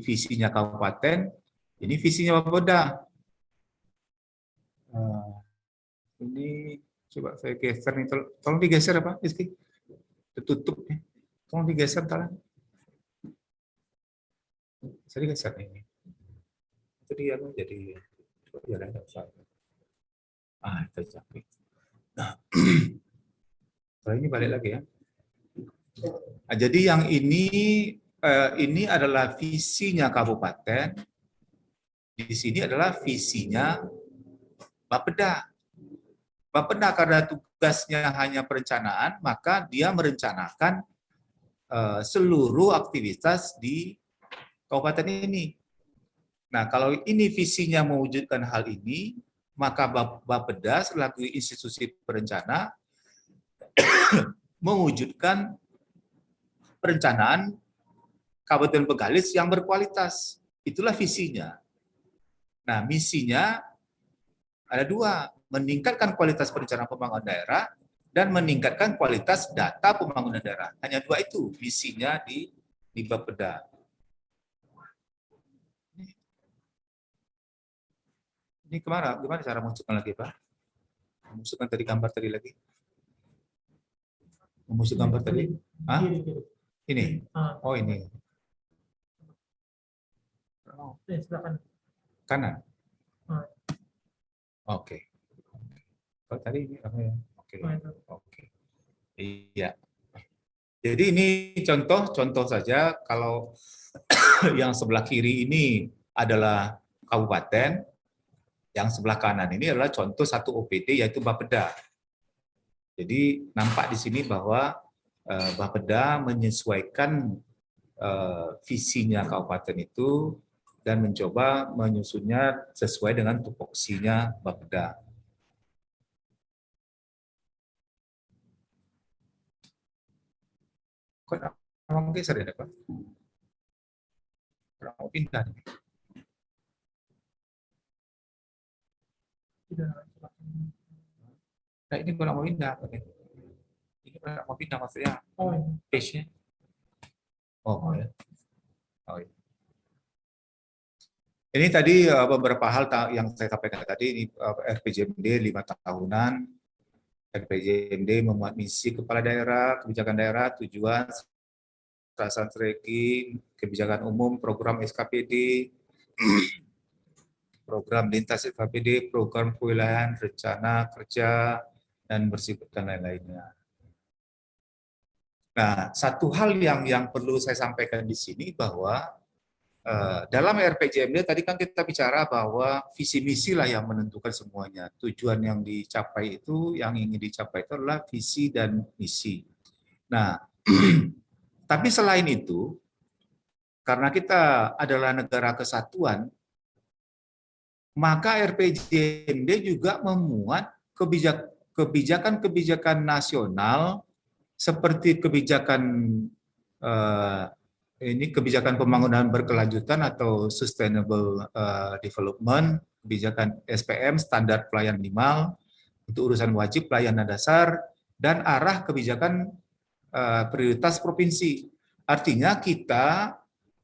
visinya kabupaten. Ini visinya Bapeda. Ini Coba saya geser nih, tolong digeser apa, Rizky? Tertutup nih. Tolong digeser tolong. Saya digeser nih. Itu dia jadi ya nggak usah. Itu capek. Nah, kalau ini balik lagi ya. Nah, jadi yang ini adalah visinya kabupaten. Di sini adalah visinya Bapeda. Bapeda karena tugasnya hanya perencanaan, maka dia merencanakan seluruh aktivitas di kabupaten ini. Nah, kalau ini visinya mewujudkan hal ini, maka Bapeda selaku institusi perencana mewujudkan perencanaan Kabupaten Bengkalis yang berkualitas. Itulah visinya. Nah, misinya ada dua, meningkatkan kualitas perencanaan pembangunan daerah dan meningkatkan kualitas data pembangunan daerah. Hanya dua itu visinya di Bapeda. Ini gimana cara memasukkan lagi, Pak? Memasukkan tadi gambar tadi lagi. Memasukkan gambar tadi. Hah? Ini. Oh, ini. Kanan. Oke. Kalau tadi ini oke. Oke. Iya. Jadi ini contoh saja, kalau yang sebelah kiri ini adalah kabupaten, yang sebelah kanan ini adalah contoh satu OPD yaitu Bapeda. Jadi nampak di sini bahwa Bapeda menyesuaikan visinya kabupaten itu dan mencoba menyusunnya sesuai dengan tupoksinya Bapeda. Kok mau geser ya, Pak? Mau pindah nih. Nah, ini kalau mau pindah, ini kalau mau pindah maksudnya page-nya. Oh, ya. Oh, ya. Ini tadi beberapa hal yang saya sampaikan tadi, ini RPJMD 5 tahunan. RPJMD memuat misi kepala daerah, kebijakan daerah, tujuan, strategi, kebijakan umum, program SKPD, program lintas SKPD, program kewilayahan, rencana kerja, dan bersifat dan lain-lainnya. Nah, satu hal yang perlu saya sampaikan di sini bahwa dalam RPJMD tadi kan kita bicara bahwa visi misi lah yang menentukan semuanya. Tujuan yang dicapai itu, yang ingin dicapai itu adalah visi dan misi. Nah, tapi selain itu, karena kita adalah negara kesatuan, maka RPJMD juga memuat kebijakan-kebijakan nasional seperti kebijakan kebijakan pembangunan berkelanjutan atau sustainable development, kebijakan SPM, standar pelayanan minimal untuk urusan wajib pelayanan dasar, dan arah kebijakan prioritas provinsi. Artinya kita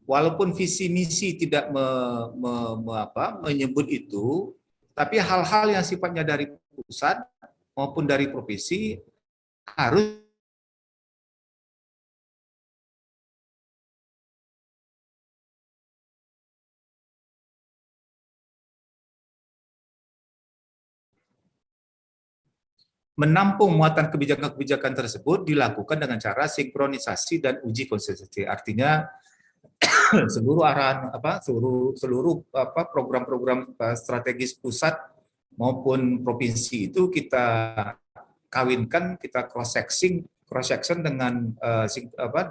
walaupun visi misi tidak menyebut itu, tapi hal-hal yang sifatnya dari pusat maupun dari provinsi harus menampung muatan kebijakan-kebijakan tersebut dilakukan dengan cara sinkronisasi dan uji konsistensi. Artinya seluruh arahan seluruh program-program strategis pusat maupun provinsi itu kita kawinkan, kita cross section dengan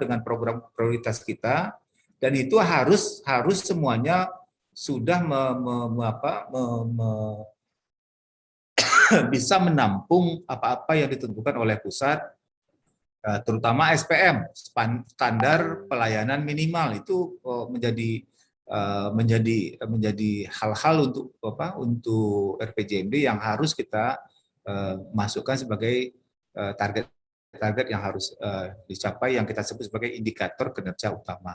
dengan program prioritas kita, dan itu harus semuanya sudah bisa menampung apa-apa yang ditentukan oleh pusat, terutama SPM, standar pelayanan minimal, itu menjadi hal-hal untuk RPJMD yang harus kita masukkan sebagai target yang harus dicapai, yang kita sebut sebagai indikator kinerja utama.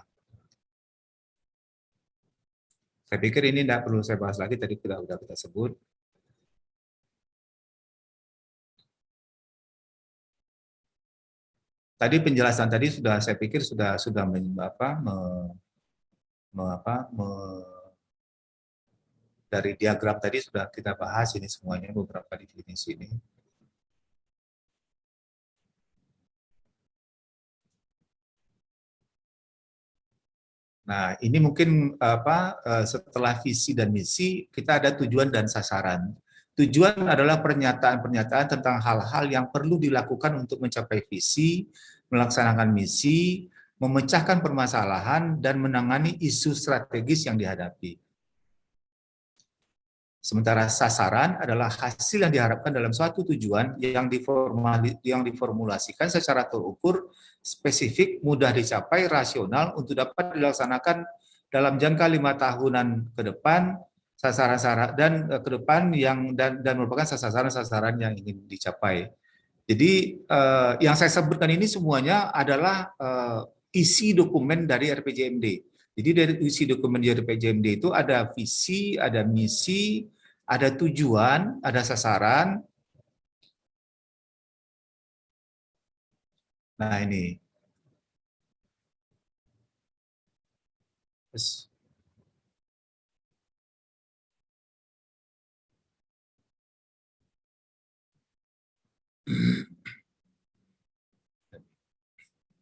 Saya pikir ini tidak perlu saya bahas lagi, tadi sudah kita sebut. tadi penjelasan tadi sudah saya pikir sudah dari diagram tadi sudah kita bahas ini semuanya beberapa definisi ini. Nah, ini mungkin setelah visi dan misi kita ada tujuan dan sasaran. Tujuan adalah pernyataan-pernyataan tentang hal-hal yang perlu dilakukan untuk mencapai visi, melaksanakan misi, memecahkan permasalahan, dan menangani isu strategis yang dihadapi. Sementara sasaran adalah hasil yang diharapkan dalam suatu tujuan yang diformulasikan secara terukur, spesifik, mudah dicapai, rasional untuk dapat dilaksanakan dalam jangka 5 tahunan ke depan, sasaran-sasaran dan ke depan dan merupakan sasaran-sasaran yang ingin dicapai. Jadi yang saya sebutkan ini semuanya adalah isi dokumen dari RPJMD. Jadi dari isi dokumen dari RPJMD itu ada visi, ada misi, ada tujuan, ada sasaran. Nah ini.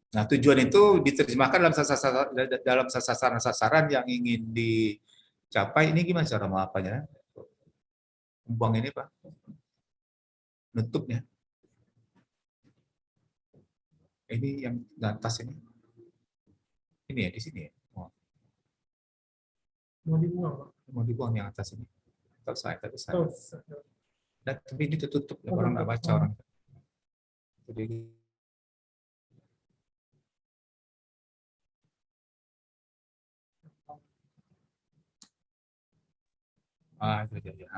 Nah, tujuan itu diterjemahkan dalam sasaran-sasaran yang ingin dicapai. Ini gimana cara mengapanya? Buang ini, Pak. Nutupnya. Ini yang di atas ini. Ini ya, di sini ya. Mau dibuang, Pak. Mau dibuang yang atas ini. Tapi saya. Oh, Tapi ini tertutup, orang nggak baca orang. Jadi itu aja ya.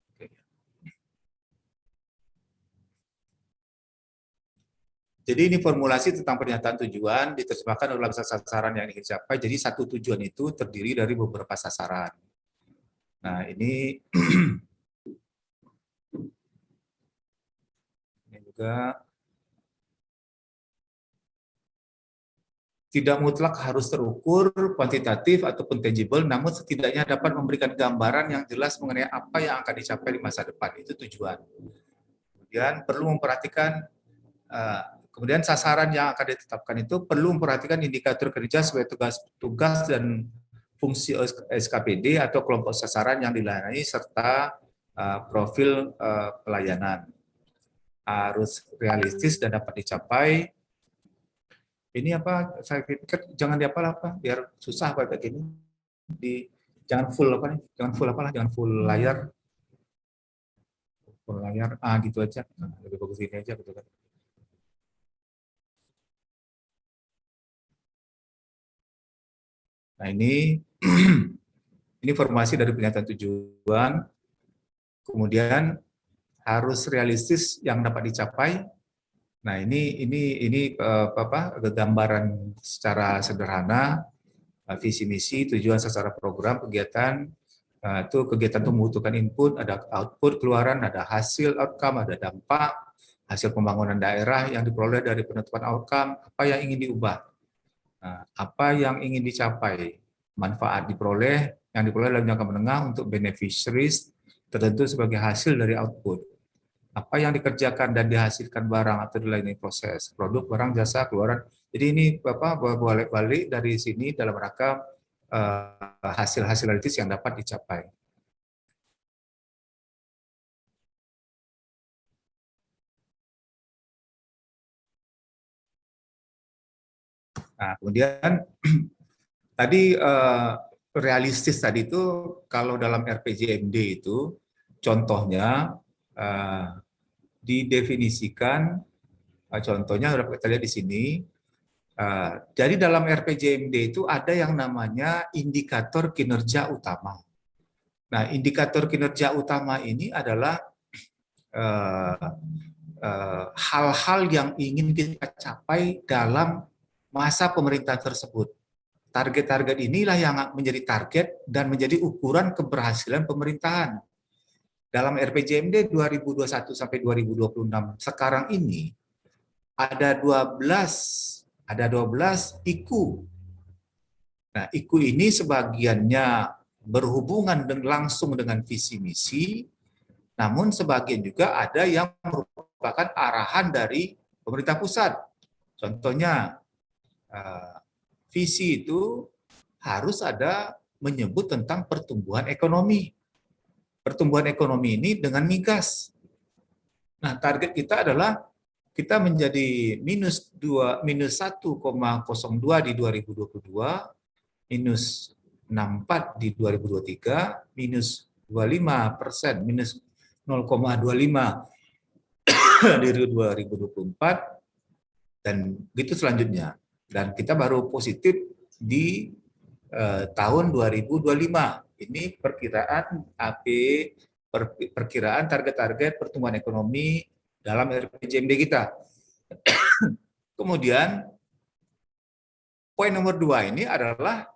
Oke. Jadi ini formulasi tentang pernyataan tujuan diterjemahkan dalam sasaran yang ingin dicapai. Jadi satu tujuan itu terdiri dari beberapa sasaran. Nah ini juga tidak mutlak harus terukur, kuantitatif, ataupun tangible, namun setidaknya dapat memberikan gambaran yang jelas mengenai apa yang akan dicapai di masa depan. Itu tujuan. Kemudian perlu memperhatikan, kemudian sasaran yang akan ditetapkan itu perlu memperhatikan indikator kerja sebagai tugas dan fungsi SKPD atau kelompok sasaran yang dilayani, serta profil pelayanan. Harus realistis dan dapat dicapai. Ini apa? Saya pikir jangan diapal apa, biar susah kayak gini. Jangan full apa nih? Jangan full apalah, jangan full layar. Full layar, gitu aja. Nah, lebih bagus ini aja gitu kan. Nah ini informasi dari pernyataan tujuan. Kemudian harus realistis yang dapat dicapai. Nah, ini gambaran secara sederhana visi misi, tujuan, sasaran program, kegiatan. Itu kegiatan itu membutuhkan input, ada output, keluaran, ada hasil, outcome, ada dampak, hasil pembangunan daerah yang diperoleh dari penentuan outcome, apa yang ingin diubah, apa yang ingin dicapai, manfaat yang diperoleh dalam jangka menengah untuk beneficiaries tertentu sebagai hasil dari output. Apa yang dikerjakan dan dihasilkan barang atau dilayani proses, produk, barang, jasa, keluaran. Jadi ini balik-balik dari sini dalam rangka hasil-hasil realistis yang dapat dicapai. Nah, kemudian tadi realistis tadi itu kalau dalam RPJMD itu contohnya didefinisikan, contohnya kita lihat di sini. Jadi dalam RPJMD itu ada yang namanya indikator kinerja utama. Nah, indikator kinerja utama ini adalah hal-hal yang ingin kita capai dalam masa pemerintahan tersebut. Target-target inilah yang menjadi target dan menjadi ukuran keberhasilan pemerintahan. Dalam RPJMD 2021 sampai 2026 sekarang ini, ada 12 IKU. Nah, IKU ini sebagiannya berhubungan langsung dengan visi misi, namun sebagian juga ada yang merupakan arahan dari pemerintah pusat. Contohnya, visi itu harus ada menyebut tentang pertumbuhan ekonomi. Pertumbuhan ekonomi ini dengan migas. Nah, target kita adalah kita menjadi minus 1,02 di 2022, minus 64 di 2023, minus 25%, minus 0,25 di 2024, dan begitu selanjutnya. Dan kita baru positif di tahun 2025. Ini perkiraan AP, perkiraan target-target pertumbuhan ekonomi dalam RPJMD kita. Kemudian poin nomor 2 ini adalah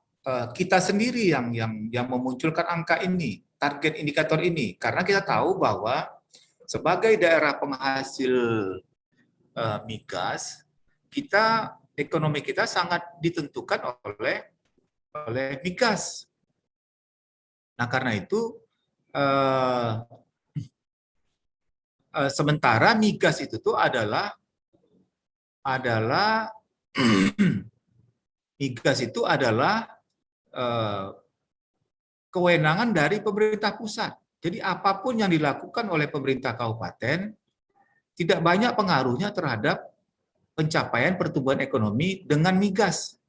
kita sendiri yang memunculkan angka ini, target indikator ini, karena kita tahu bahwa sebagai daerah penghasil migas, ekonomi kita sangat ditentukan oleh migas. Nah, karena itu sementara migas itu tuh adalah migas itu adalah kewenangan dari pemerintah pusat. Jadi apapun yang dilakukan oleh pemerintah kabupaten tidak banyak pengaruhnya terhadap pencapaian pertumbuhan ekonomi dengan migas.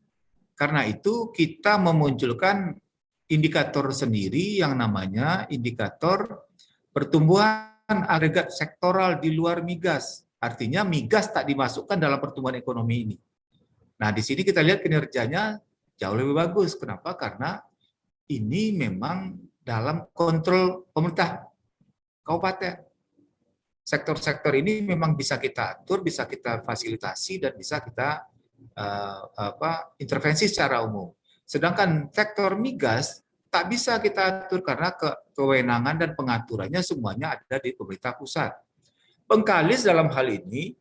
Karena itu kita memunculkan indikator sendiri yang namanya indikator pertumbuhan agregat sektoral di luar migas. Artinya migas tak dimasukkan dalam pertumbuhan ekonomi ini. Nah, di sini kita lihat kinerjanya jauh lebih bagus. Kenapa? Karena ini memang dalam kontrol pemerintah kabupaten. Sektor-sektor ini memang bisa kita atur, bisa kita fasilitasi, dan bisa kita intervensi secara umum. Sedangkan sektor migas tak bisa kita atur karena kewenangan dan pengaturannya semuanya ada di pemerintah pusat. Bengkalis dalam hal ini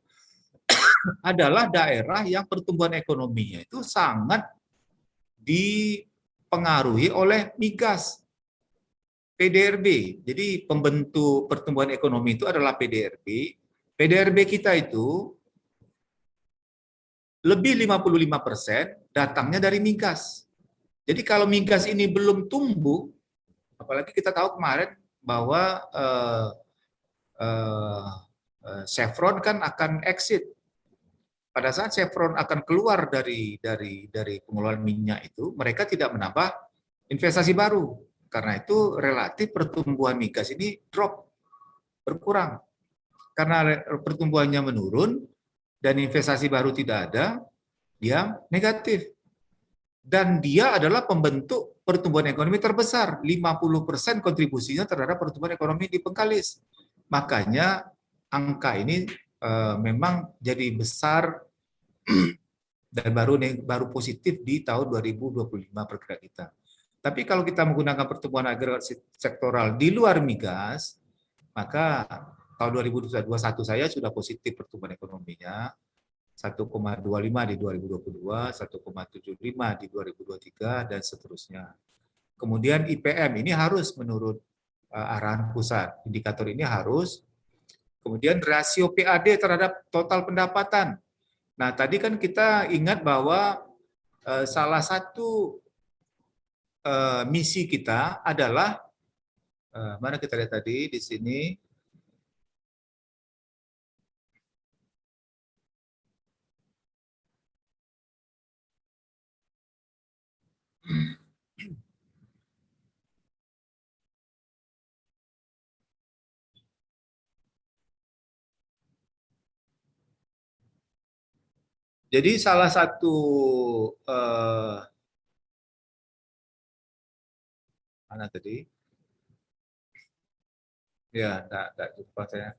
adalah daerah yang pertumbuhan ekonominya itu sangat dipengaruhi oleh migas. PDRB, jadi pembentuk pertumbuhan ekonomi itu adalah PDRB. PDRB kita itu lebih 55% datangnya dari migas. Jadi kalau migas ini belum tumbuh, apalagi kita tahu kemarin bahwa Chevron kan akan exit. Pada saat Chevron akan keluar dari pengelolaan minyak itu, mereka tidak menambah investasi baru. Karena itu relatif pertumbuhan migas ini berkurang. Karena pertumbuhannya menurun dan investasi baru tidak ada, dia negatif. Dan dia adalah pembentuk pertumbuhan ekonomi terbesar, 50% kontribusinya terhadap pertumbuhan ekonomi di Bengkalis. Makanya angka ini memang jadi besar dan baru positif di tahun 2025 perkiraan kita. Tapi kalau kita menggunakan pertumbuhan agregat sektoral di luar migas, maka tahun 2021 saya sudah positif pertumbuhan ekonominya, 1,25 di 2022, 1,75 di 2023, dan seterusnya. Kemudian IPM ini harus menurut arahan pusat, indikator ini harus. Kemudian rasio PAD terhadap total pendapatan. Nah, tadi kan kita ingat bahwa salah satu misi kita adalah, mana kita lihat tadi di sini, jadi salah satu mana tadi? Ya, enggak lupa saya.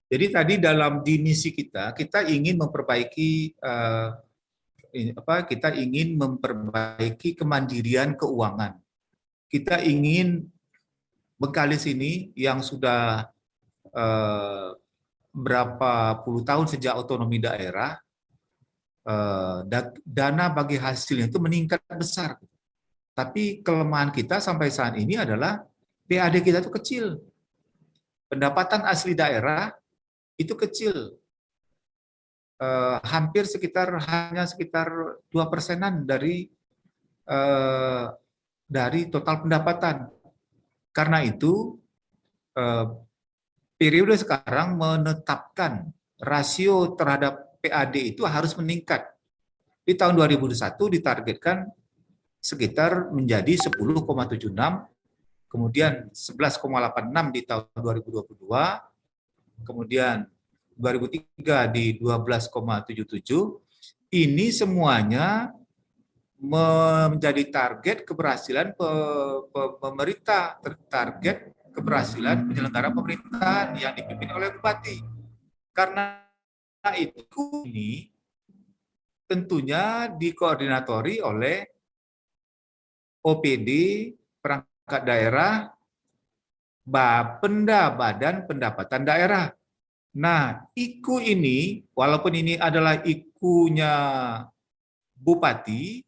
Jadi tadi dalam di misi kita ingin memperbaiki kita ingin memperbaiki kemandirian keuangan. Kita ingin Bengkalis ini yang sudah berapa puluh tahun sejak otonomi daerah, dana bagi hasilnya itu meningkat besar. Tapi kelemahan kita sampai saat ini adalah PAD kita itu kecil. Pendapatan asli daerah itu kecil. Hampir hanya sekitar 2%-an dari total pendapatan. Karena itu periode sekarang menetapkan rasio terhadap PAD itu harus meningkat. Di tahun 2021 ditargetkan sekitar menjadi 10,76, kemudian 11,86 di tahun 2022, kemudian 2003 di 12,77. Ini semuanya menjadi target keberhasilan pemerintah, target keberhasilan penyelenggara pemerintahan yang dipimpin oleh bupati. Karena itu ini tentunya dikoordinatori oleh OPD, perangkat daerah, Bapenda, Badan Pendapatan Daerah. Nah, IKU ini, walaupun ini adalah IKU-nya Bupati,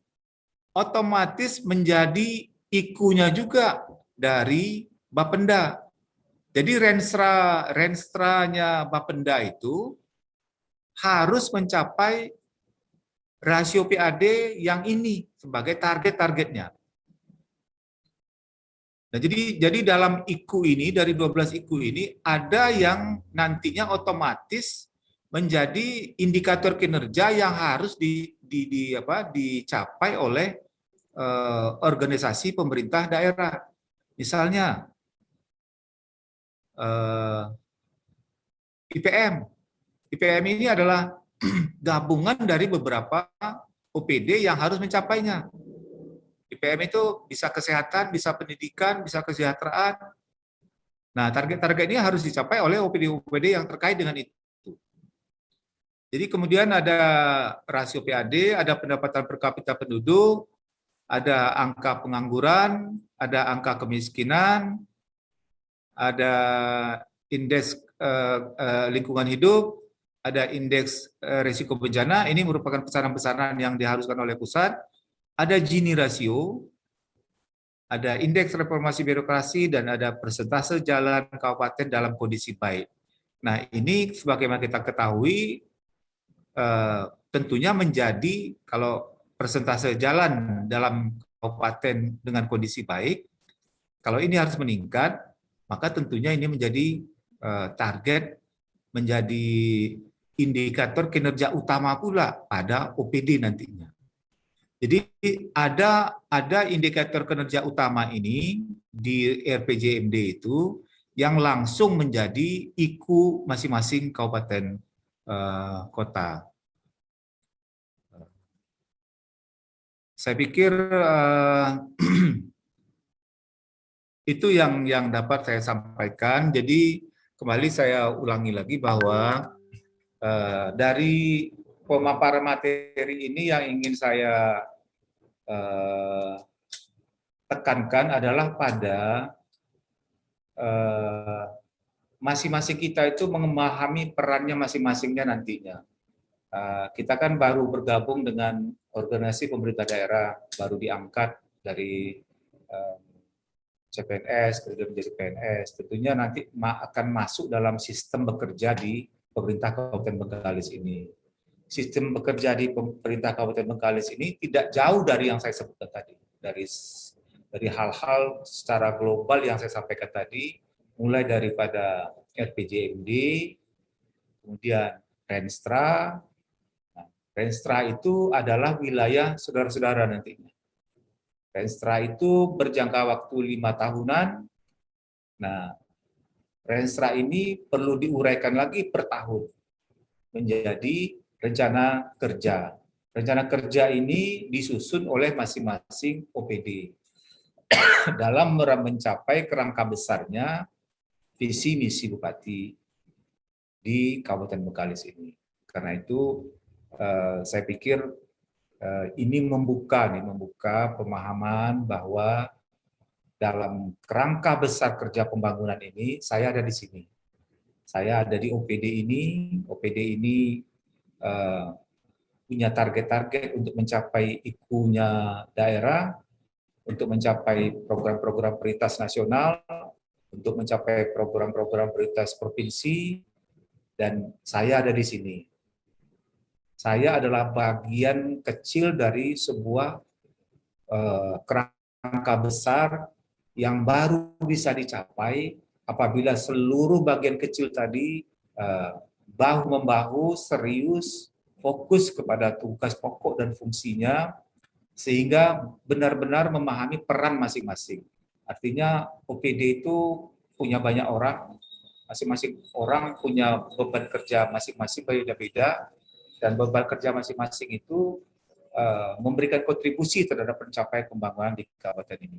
otomatis menjadi IKU-nya juga dari Bapenda. Jadi renstra-nya Bapenda itu harus mencapai rasio PAD yang ini sebagai target-targetnya. Nah, jadi dalam IKU ini, dari 12 IKU ini, ada yang nantinya otomatis menjadi indikator kinerja yang harus dicapai oleh organisasi pemerintah daerah. Misalnya, IPM. IPM ini adalah gabungan dari beberapa OPD yang harus mencapainya. IPM itu bisa kesehatan, bisa pendidikan, bisa kesejahteraan. Nah, target-target ini harus dicapai oleh OPD-OPD yang terkait dengan itu. Jadi kemudian ada rasio PAD, ada pendapatan per kapita penduduk, ada angka pengangguran, ada angka kemiskinan, ada indeks lingkungan hidup, ada indeks risiko bencana. Ini merupakan pesanan-pesanan yang diharuskan oleh pusat. Ada Gini rasio, ada indeks reformasi birokrasi, dan ada persentase jalan kabupaten dalam kondisi baik. Nah, ini sebagaimana kita ketahui, tentunya menjadi, kalau persentase jalan dalam kabupaten dengan kondisi baik, kalau ini harus meningkat, maka tentunya ini menjadi target, menjadi indikator kinerja utama pula pada OPD nantinya. Jadi ada indikator kinerja utama ini di RPJMD itu yang langsung menjadi IKU masing-masing kabupaten kota. Saya pikir itu yang dapat saya sampaikan. Jadi kembali saya ulangi lagi bahwa dari pemaparan materi ini yang ingin saya tekankan adalah pada masing-masing kita itu memahami perannya masing-masingnya nantinya. Kita kan baru bergabung dengan organisasi pemerintah daerah, baru diangkat dari CPNS, kemudian menjadi PNS. Tentunya nanti akan masuk dalam sistem bekerja di pemerintah Kabupaten Bengkalis ini. Sistem bekerja di pemerintah Kabupaten Bengkalis ini tidak jauh dari yang saya sebutkan tadi, dari hal-hal secara global yang saya sampaikan tadi, mulai daripada RPJMD, kemudian Renstra. Nah, Renstra itu adalah wilayah saudara-saudara nantinya. Renstra itu berjangka waktu 5 tahunan. Nah, Renstra ini perlu diuraikan lagi per tahun menjadi rencana kerja. Rencana kerja ini disusun oleh masing-masing OPD dalam mencapai kerangka besarnya visi misi bupati di Kabupaten Bengkalis ini. Karena itu saya pikir ini membuka pemahaman bahwa dalam kerangka besar kerja pembangunan ini saya ada di sini. Saya ada di OPD ini. OPD ini punya target-target untuk mencapai IKU-nya daerah, untuk mencapai program-program prioritas nasional, untuk mencapai program-program prioritas provinsi, dan saya ada di sini. Saya adalah bagian kecil dari sebuah kerangka besar yang baru bisa dicapai apabila seluruh bagian kecil tadi bahu-membahu, serius, fokus kepada tugas pokok dan fungsinya, sehingga benar-benar memahami peran masing-masing. Artinya OPD itu punya banyak orang, masing-masing orang punya beban kerja masing-masing beda-beda, dan beban kerja masing-masing itu memberikan kontribusi terhadap pencapaian pembangunan di kabupaten ini.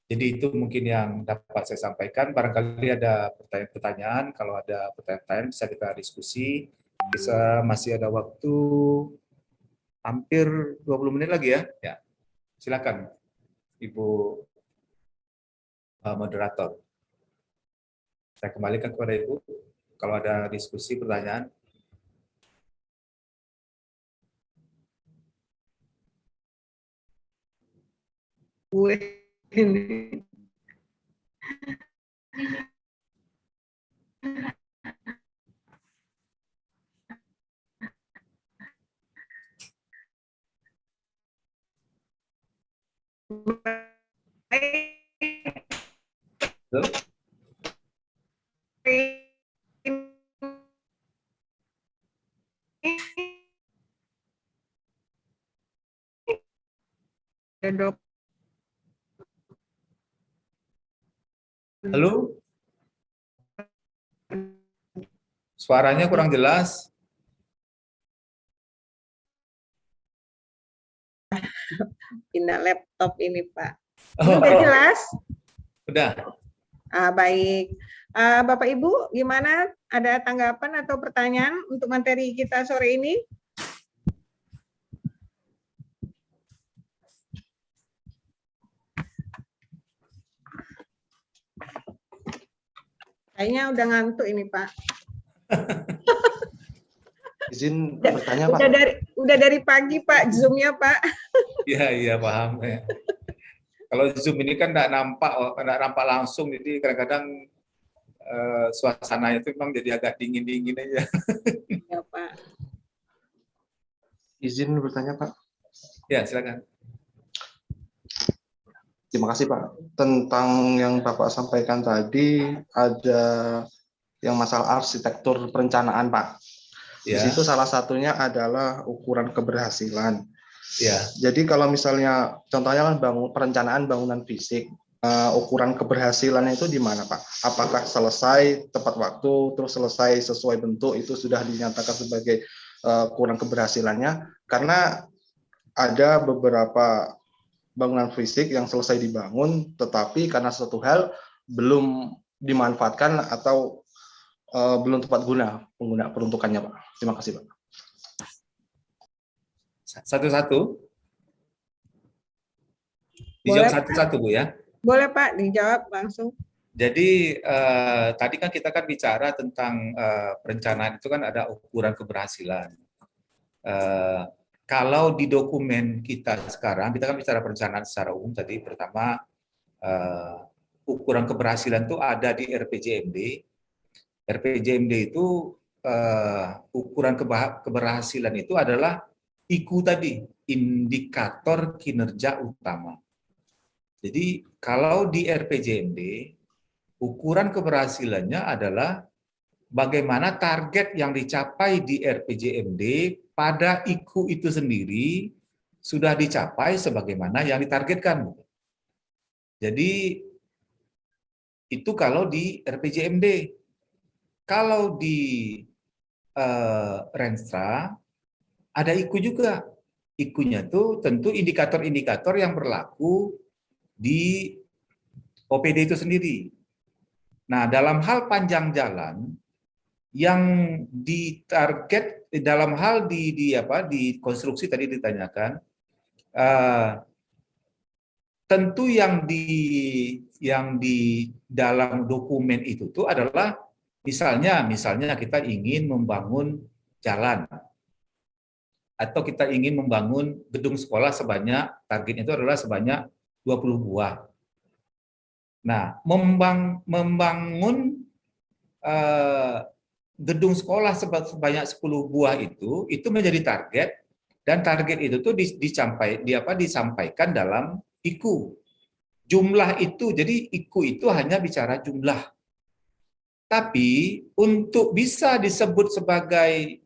Jadi itu mungkin yang dapat saya sampaikan. Barangkali ada pertanyaan-pertanyaan. Kalau ada pertanyaan bisa kita diskusi. Masih ada waktu hampir 20 menit lagi ya. Ya, silakan Ibu moderator. Saya kembalikan kepada Ibu. Kalau ada diskusi, pertanyaan. Ini. Dok. Halo? Suaranya kurang jelas. Pindah laptop ini, Pak. Oh, Udah jelas? udah. Baik. Bapak Ibu, gimana? Ada tanggapan atau pertanyaan untuk materi kita sore ini? Kayaknya udah ngantuk ini, Pak. Izin bertanya, Pak. Udah dari pagi, Pak, Zoom-nya, Pak. Iya, paham. Ya. Kalau Zoom ini kan nggak nampak langsung, jadi kadang-kadang suasananya itu memang jadi agak dingin-dingin aja. Ya, Pak. Izin bertanya, Pak. Ya, silakan. Terima kasih, Pak. Tentang yang Bapak sampaikan tadi, ada yang masalah arsitektur perencanaan, Pak. Di Ya. situ salah satunya adalah ukuran keberhasilan. Ya. Jadi kalau misalnya, contohnya kan perencanaan bangunan fisik, ukuran keberhasilannya itu di mana, Pak? Apakah selesai tepat waktu, terus selesai sesuai bentuk, itu sudah dinyatakan sebagai ukuran keberhasilannya? Karena ada beberapa bangunan fisik yang selesai dibangun, tetapi karena suatu hal belum dimanfaatkan atau belum tepat guna peruntukannya, Pak. Terima kasih, Pak. Satu-satu. Dijawab satu-satu, Bu, ya. Boleh, Pak, dijawab langsung. Jadi tadi kan kita kan bicara tentang perencanaan itu kan ada ukuran keberhasilan. Kalau di dokumen kita sekarang, kita kan bicara perencanaan secara umum tadi. Pertama, ukuran keberhasilan itu ada di RPJMD. RPJMD itu ukuran keberhasilan itu adalah IKU tadi, indikator kinerja utama. Jadi kalau di RPJMD, ukuran keberhasilannya adalah bagaimana target yang dicapai di RPJMD pada IKU itu sendiri sudah dicapai sebagaimana yang ditargetkan. Jadi itu kalau di RPJMD. Kalau di Renstra ada IKU juga. IKU-nya itu tentu indikator-indikator yang berlaku di OPD itu sendiri. Nah, dalam hal panjang jalan yang ditarget dalam hal di konstruksi tadi ditanyakan, tentu yang di dalam dokumen itu tuh adalah Misalnya kita ingin membangun jalan atau kita ingin membangun gedung sekolah sebanyak, target itu adalah sebanyak 20 buah. Nah, membangun gedung sekolah sebanyak 10 buah itu menjadi target, dan target itu tuh disampaikan dalam IKU. Jumlah itu, jadi IKU itu hanya bicara jumlah. Tapi untuk bisa disebut sebagai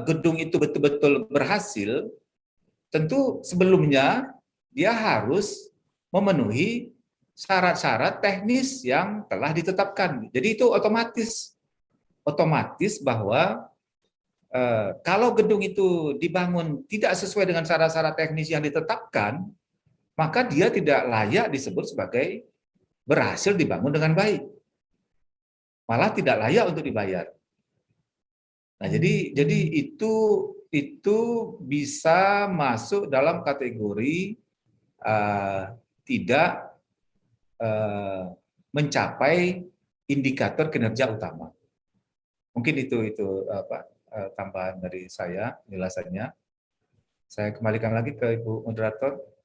gedung itu betul-betul berhasil, tentu sebelumnya dia harus memenuhi syarat-syarat teknis yang telah ditetapkan. Jadi itu otomatis bahwa kalau gedung itu dibangun tidak sesuai dengan syarat-syarat teknis yang ditetapkan, maka dia tidak layak disebut sebagai berhasil dibangun dengan baik. Malah tidak layak untuk dibayar. Nah, jadi itu bisa masuk dalam kategori tidak mencapai indikator kinerja utama. Mungkin itu tambahan dari saya penjelasannya. Saya kembalikan lagi ke Ibu Moderator.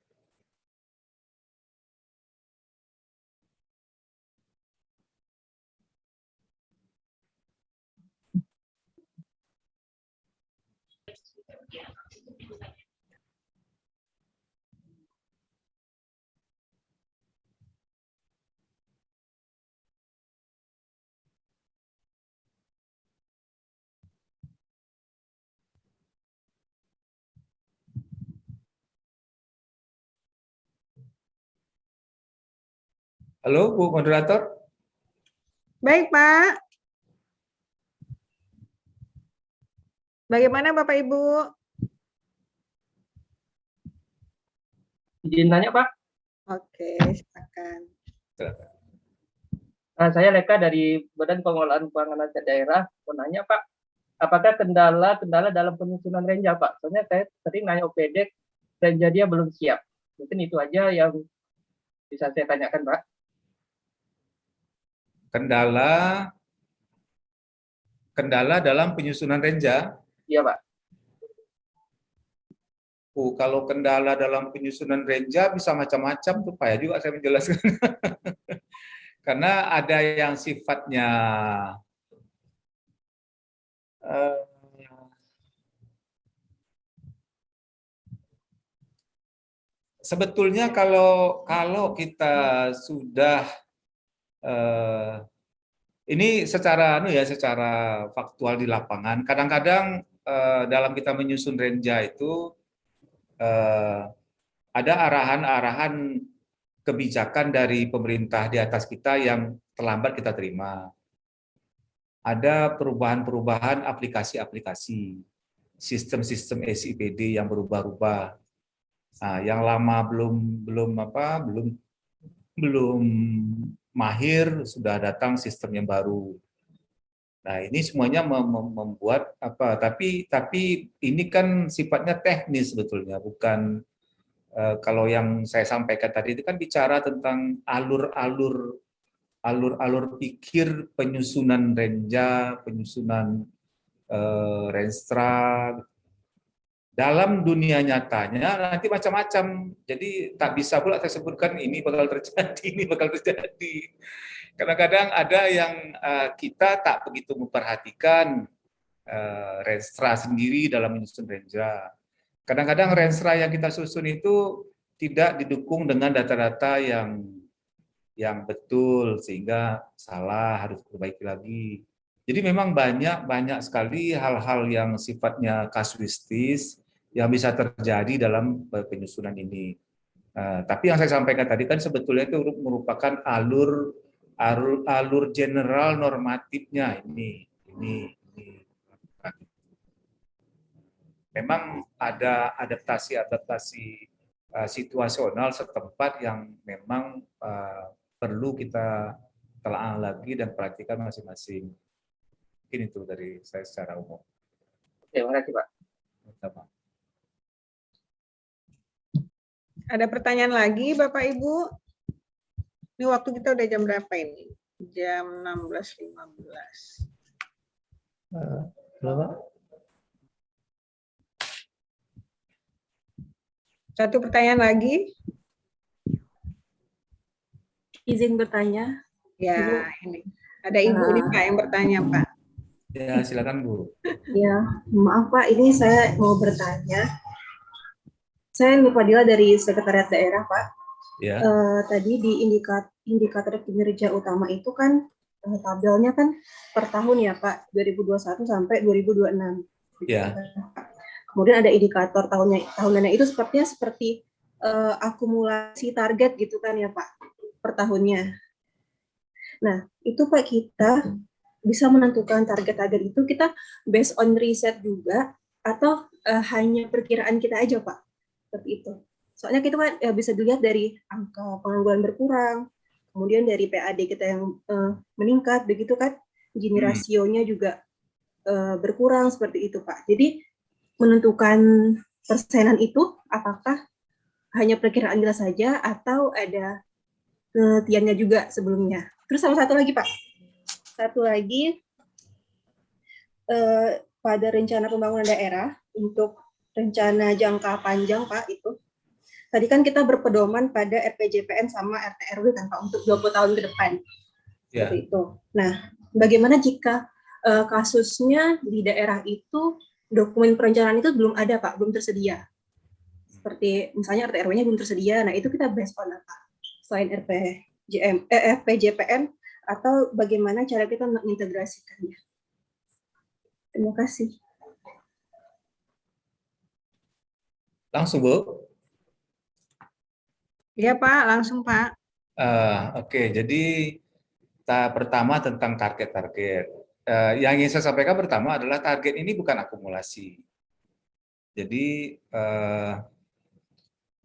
Halo, Bu Moderator. Baik, Pak. Bagaimana Bapak Ibu? Izin nanya, Pak. Oke, silakan. Saya Leka dari Badan Pengelolaan Keuangan Daerah. Mau nanya, Pak, apakah kendala dalam penyusunan renja, Pak? Soalnya saya sering nanya OPD, renja dia belum siap. Mungkin itu aja yang bisa saya tanyakan, Pak. Kendala dalam penyusunan renja. Iya, Pak. Kalau kendala dalam penyusunan renja bisa macam-macam tuh, Pak, ya juga saya menjelaskan. Karena ada yang sifatnya sebetulnya kalau kita sudah ini secara faktual di lapangan, kadang-kadang dalam kita menyusun renja itu ada arahan-arahan kebijakan dari pemerintah di atas kita yang terlambat kita terima. Ada perubahan-perubahan aplikasi-aplikasi, sistem-sistem SIPD yang berubah-ubah. Nah, yang lama belum mahir, sudah datang sistem yang baru. Nah, ini semuanya membuat tapi ini kan sifatnya teknis sebetulnya, bukan kalau yang saya sampaikan tadi itu kan bicara tentang alur-alur pikir penyusunan renja, penyusunan renstra. Dalam dunia nyatanya nanti macam-macam. Jadi tak bisa pula saya sebutkan ini bakal terjadi, ini bakal terjadi. Kadang-kadang ada yang kita tak begitu memperhatikan renstra sendiri dalam menyusun renja. Kadang-kadang renstra yang kita susun itu tidak didukung dengan data-data yang betul, sehingga salah, harus diperbaiki lagi. Jadi memang banyak sekali hal-hal yang sifatnya kasuistis yang bisa terjadi dalam penyusunan ini. Tapi yang saya sampaikan tadi kan sebetulnya itu merupakan alur general normatifnya ini. Memang ada adaptasi situasional setempat yang memang perlu kita telah lagi dan perhatikan masing-masing. Mungkin itu dari saya secara umum. Terima kasih, Pak. Sama. Ada pertanyaan lagi, Bapak Ibu? Ini waktu kita udah jam berapa ini? Jam 16.15. Berapa? Satu pertanyaan lagi. Izin bertanya, Ya, Ibu. ini. Ada Ibu nih Pak yang bertanya, Pak. Ya, silakan Bu. Ya, maaf Pak, ini saya mau bertanya. Saya Nur Fadila dari Sekretariat Daerah, Pak. Ya. Tadi di indikator kinerja utama itu kan tabelnya kan per tahun ya Pak, 2021 sampai 2026. Ya. Kemudian ada indikator tahunannya itu sepertinya seperti akumulasi target gitu kan ya Pak, per tahunnya. Nah, itu Pak, kita bisa menentukan target-target itu kita based on riset juga atau hanya perkiraan kita aja Pak, seperti itu. Soalnya kita kan bisa dilihat dari angka pengangguran berkurang, kemudian dari PAD kita yang meningkat, begitu kan, Gini rasionya juga berkurang seperti itu Pak. Jadi menentukan persenan itu apakah hanya perkiraan kita saja atau ada penelitiannya juga sebelumnya. Terus sama satu lagi Pak, pada rencana pembangunan daerah untuk rencana jangka panjang Pak, itu tadi kan kita berpedoman pada RPJPN sama RT/RW kan Pak untuk 20 tahun ke depan. Seperti itu. Nah, bagaimana jika kasusnya di daerah itu dokumen perencanaan itu belum ada Pak, belum tersedia. Seperti misalnya RT/RW-nya belum tersedia. Nah, itu kita based on apa? Selain RPJPN atau bagaimana cara kita mengintegrasikannya. Terima kasih. Langsung Bu. Iya Pak, langsung Pak. Oke, jadi pertama tentang target-target. Yang ingin saya sampaikan pertama adalah target ini bukan akumulasi. Jadi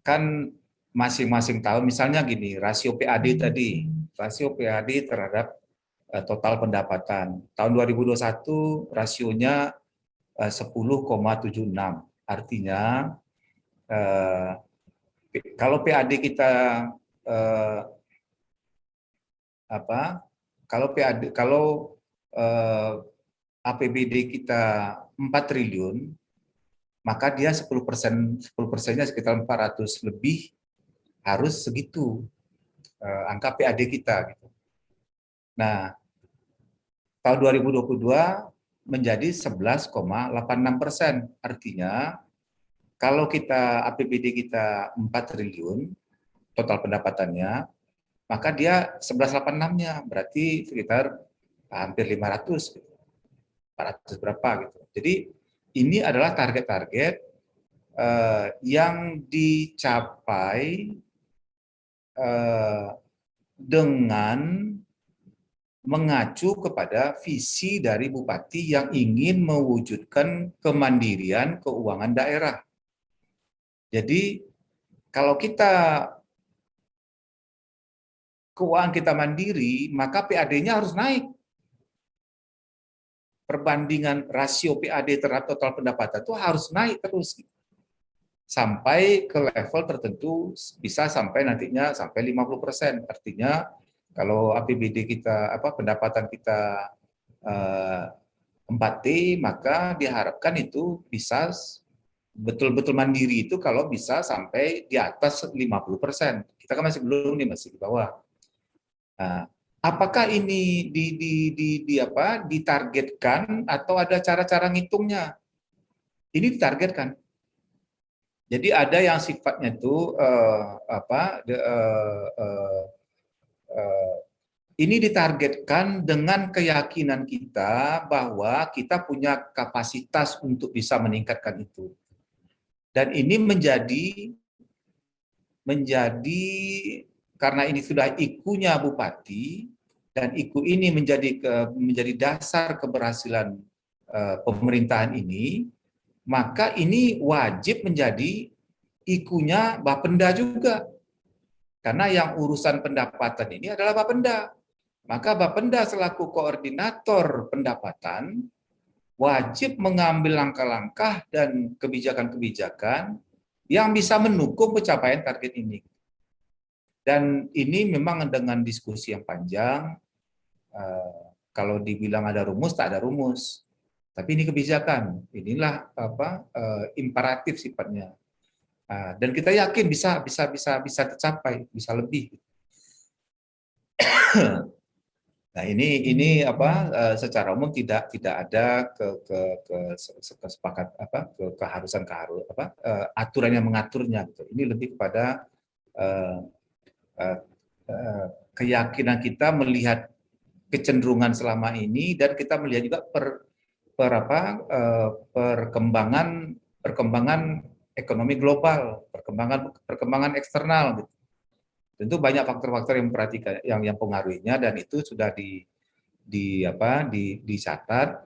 kan masing-masing tahun, misalnya gini, rasio PAD tadi, rasio PAD terhadap total pendapatan. Tahun 2021 rasionya 10,76. Artinya kalau PAD kita kalau APBD kita 4 triliun, maka dia 10%-nya sekitar 400 lebih harus segitu angka PAD kita gitu. Nah, tahun 2022 menjadi 11,86%. Artinya kalau kita APBD kita 4 triliun total pendapatannya, maka dia 11,86-nya berarti sekitar hampir 500 gitu. 400 berapa gitu. Jadi ini adalah target-target yang dicapai dengan mengacu kepada visi dari bupati yang ingin mewujudkan kemandirian keuangan daerah. Jadi kalau keuangan kita mandiri, maka PAD-nya harus naik. Perbandingan rasio PAD terhadap total pendapatan itu harus naik terus. Sampai ke level tertentu, bisa sampai nantinya sampai 50%. Artinya kalau APBD kita, pendapatan kita 4T, maka diharapkan itu bisa betul-betul mandiri itu kalau bisa sampai di atas 50%. Kita kan masih belum nih, masih di bawah. Nah, apakah ini ditargetkan atau ada cara-cara ngitungnya? Ini ditargetkan. Jadi ada yang sifatnya itu ini ditargetkan dengan keyakinan kita bahwa kita punya kapasitas untuk bisa meningkatkan itu. Dan ini menjadi karena ini sudah IKU-nya bupati dan IKU ini menjadi dasar keberhasilan pemerintahan ini, maka ini wajib menjadi IKU-nya Bapenda juga. Karena yang urusan pendapatan ini adalah Bapenda. Maka Bapenda selaku koordinator pendapatan wajib mengambil langkah-langkah dan kebijakan-kebijakan yang bisa mendukung pencapaian target ini. Dan ini memang dengan diskusi yang panjang. Kalau dibilang ada rumus, tak ada rumus. Tapi ini kebijakan. Inilah imperatif sifatnya. Dan kita yakin bisa tercapai, bisa lebih. Nah, ini secara umum tidak ada keharusan aturan yang mengaturnya gitu. Ini lebih kepada keyakinan kita melihat kecenderungan selama ini, dan kita melihat juga perkembangan ekonomi global, perkembangan eksternal gitu. Tentu banyak faktor-faktor yang memperhatikan yang pengaruhinya, dan itu sudah dicatat.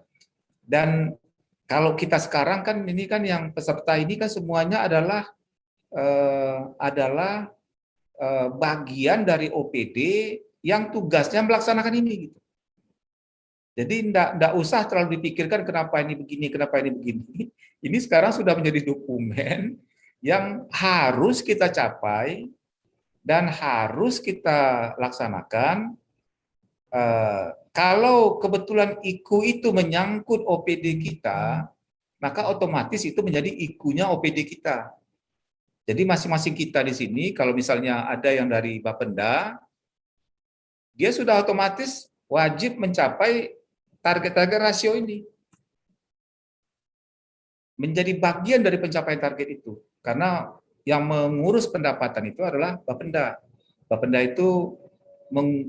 Dan kalau kita sekarang kan ini kan yang peserta ini kan semuanya adalah bagian dari OPD yang tugasnya melaksanakan ini gitu. Jadi enggak usah terlalu dipikirkan kenapa ini begini, kenapa ini begini. Ini sekarang sudah menjadi dokumen yang harus kita capai dan harus kita laksanakan. Kalau kebetulan IKU itu menyangkut OPD kita, maka otomatis itu menjadi IKU-nya OPD kita. Jadi masing-masing kita di sini, kalau misalnya ada yang dari Bapenda, dia sudah otomatis wajib mencapai target-target rasio ini. Menjadi bagian dari pencapaian target itu. Karena yang mengurus pendapatan itu adalah Bapenda. Bapenda itu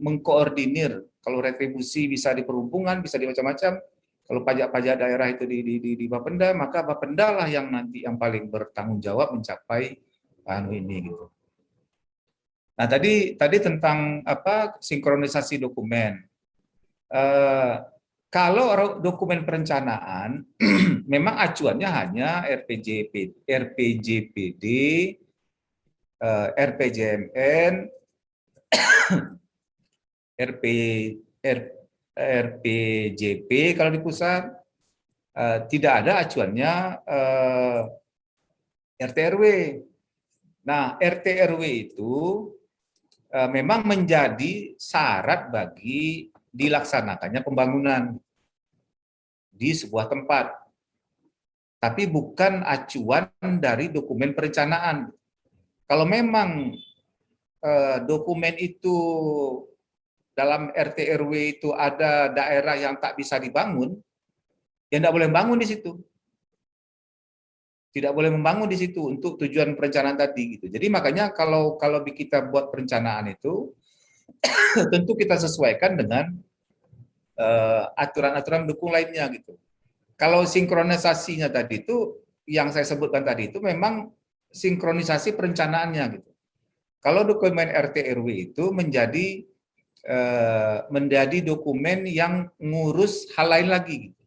mengkoordinir. Kalau retribusi bisa di perhubungan, bisa di macam-macam. Kalau pajak-pajak daerah itu di Bapenda, maka Bapenda lah yang nanti yang paling bertanggung jawab mencapai ini gitu. Nah, tadi tentang sinkronisasi dokumen. Kalau dokumen perencanaan memang acuannya hanya RPJPD, RPJMN, RPJP kalau di pusat, tidak ada acuannya RT/RW. Nah, RT/RW itu memang menjadi syarat bagi dilaksanakannya pembangunan di sebuah tempat. Tapi bukan acuan dari dokumen perencanaan. Kalau memang dokumen itu dalam RT/RW itu ada daerah yang tak bisa dibangun, ya tidak boleh bangun di situ. Tidak boleh membangun di situ untuk tujuan perencanaan tadi gitu. Jadi makanya kalau kita buat perencanaan itu tentu kita sesuaikan dengan aturan-aturan mendukung lainnya gitu. Kalau sinkronisasinya tadi itu yang saya sebutkan tadi itu memang sinkronisasi perencanaannya gitu. Kalau dokumen RT/RW itu menjadi dokumen yang ngurus hal lain lagi gitu.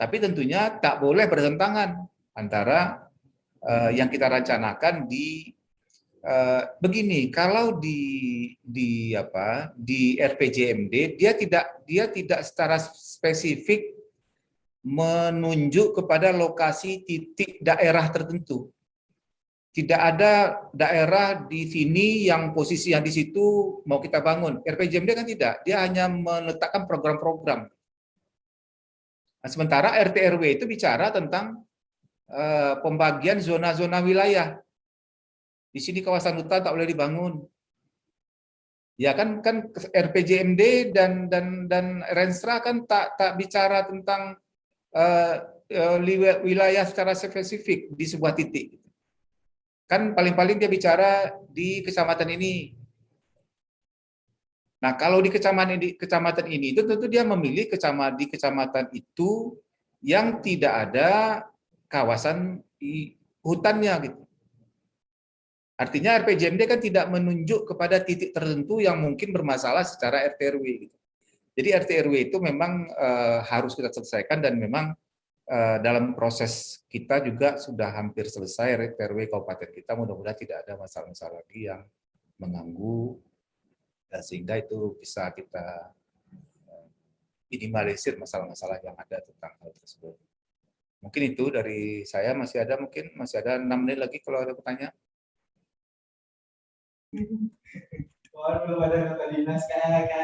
Tapi tentunya tak boleh bertentangan antara yang kita rencanakan di begini. Kalau di RPJMD dia tidak secara spesifik menunjuk kepada lokasi titik daerah tertentu. Tidak ada daerah di sini yang posisi yang di situ mau kita bangun. RPJMD kan tidak, dia hanya meletakkan program-program. Nah, sementara RT/RW itu bicara tentang pembagian zona-zona wilayah. Di sini kawasan hutan tak boleh dibangun. Ya kan RPJMD dan Renstra kan tak bicara tentang wilayah secara spesifik di sebuah titik. Kan paling-paling dia bicara di kecamatan ini. Nah, kalau di kecamatan ini itu tentu dia memilih di kecamatan itu yang tidak ada kawasan hutannya gitu. Artinya RPJMD kan tidak menunjuk kepada titik tertentu yang mungkin bermasalah secara RT/RW gitu. Jadi RT/RW itu memang harus kita selesaikan, dan memang dalam proses kita juga sudah hampir selesai RT/RW kabupaten kita. Mudah-mudahan tidak ada masalah-masalah lagi yang mengganggu, sehingga itu bisa kita minimalisir masalah-masalah yang ada tentang hal tersebut. Mungkin itu dari saya. Masih ada 6 menit lagi kalau ada pertanyaan.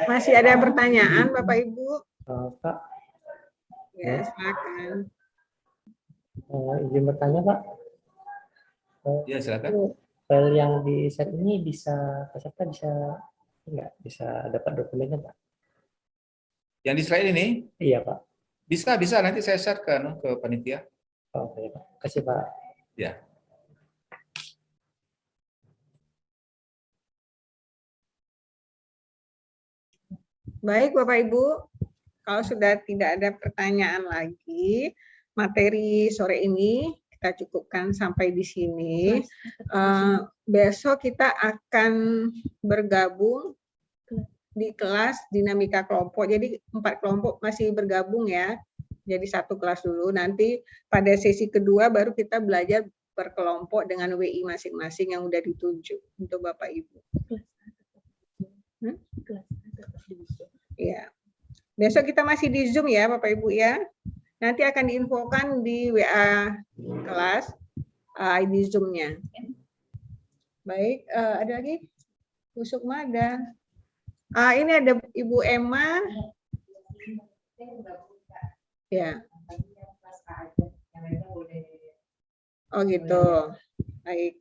Masih ada pertanyaan, Bapak Ibu? Pak, Ya, silakan. izin bertanya Pak, Ya, silakan. file yang di share ini bisa peserta bisa dapat dokumennya Pak? Yang di slide ini Iya Pak. bisa nanti saya share ke panitia. Oke Pak, kasih Pak. Ya. Baik, Bapak Ibu, kalau sudah tidak ada pertanyaan lagi, materi sore ini kita cukupkan sampai di sini. Besok kita akan bergabung di kelas dinamika kelompok. Jadi 4 kelompok masih bergabung ya. Jadi 1 kelas dulu. Nanti pada sesi kedua baru kita belajar berkelompok dengan WI masing-masing yang udah ditunjuk untuk Bapak Ibu. Ya. Besok kita masih di Zoom ya Bapak Ibu ya. Nanti akan diinfokan di WA kelas ID Zoom-nya. Baik, ada lagi? Bu Sukma ada. Ini ada Ibu Emma. Ya. Oh gitu. Baik.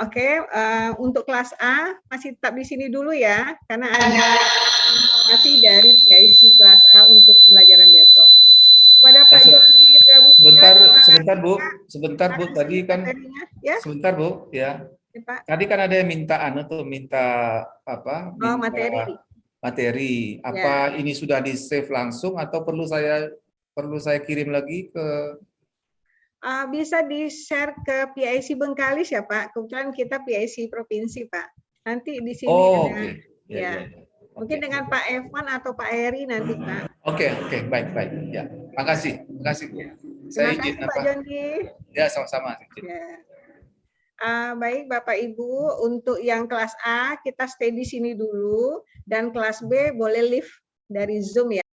Oke, untuk kelas A masih tetap di sini dulu ya, karena ada informasi dari PIC kelas A untuk pembelajaran besok. Kepada Pak Joni Sebentar Bu, tadi kan ya? sebentar Bu, ya. Ya, Pak. Tadi kan ada yang minta minta apa? Oh, Minta materi. Apa ini sudah di-save langsung atau perlu saya kirim lagi ke bisa di-share ke PIC Bengkalis ya Pak. Kebetulan kita PIC provinsi Pak. Nanti di sini ada. Okay. Ya. Mungkin dengan Pak Evan atau Pak Heri nanti Pak. Oke, baik. Ya, makasih. Saya izin Pak Joni. Ya, sama-sama. Ya. Baik Bapak Ibu, untuk yang kelas A kita stay di sini dulu dan kelas B boleh live dari Zoom ya.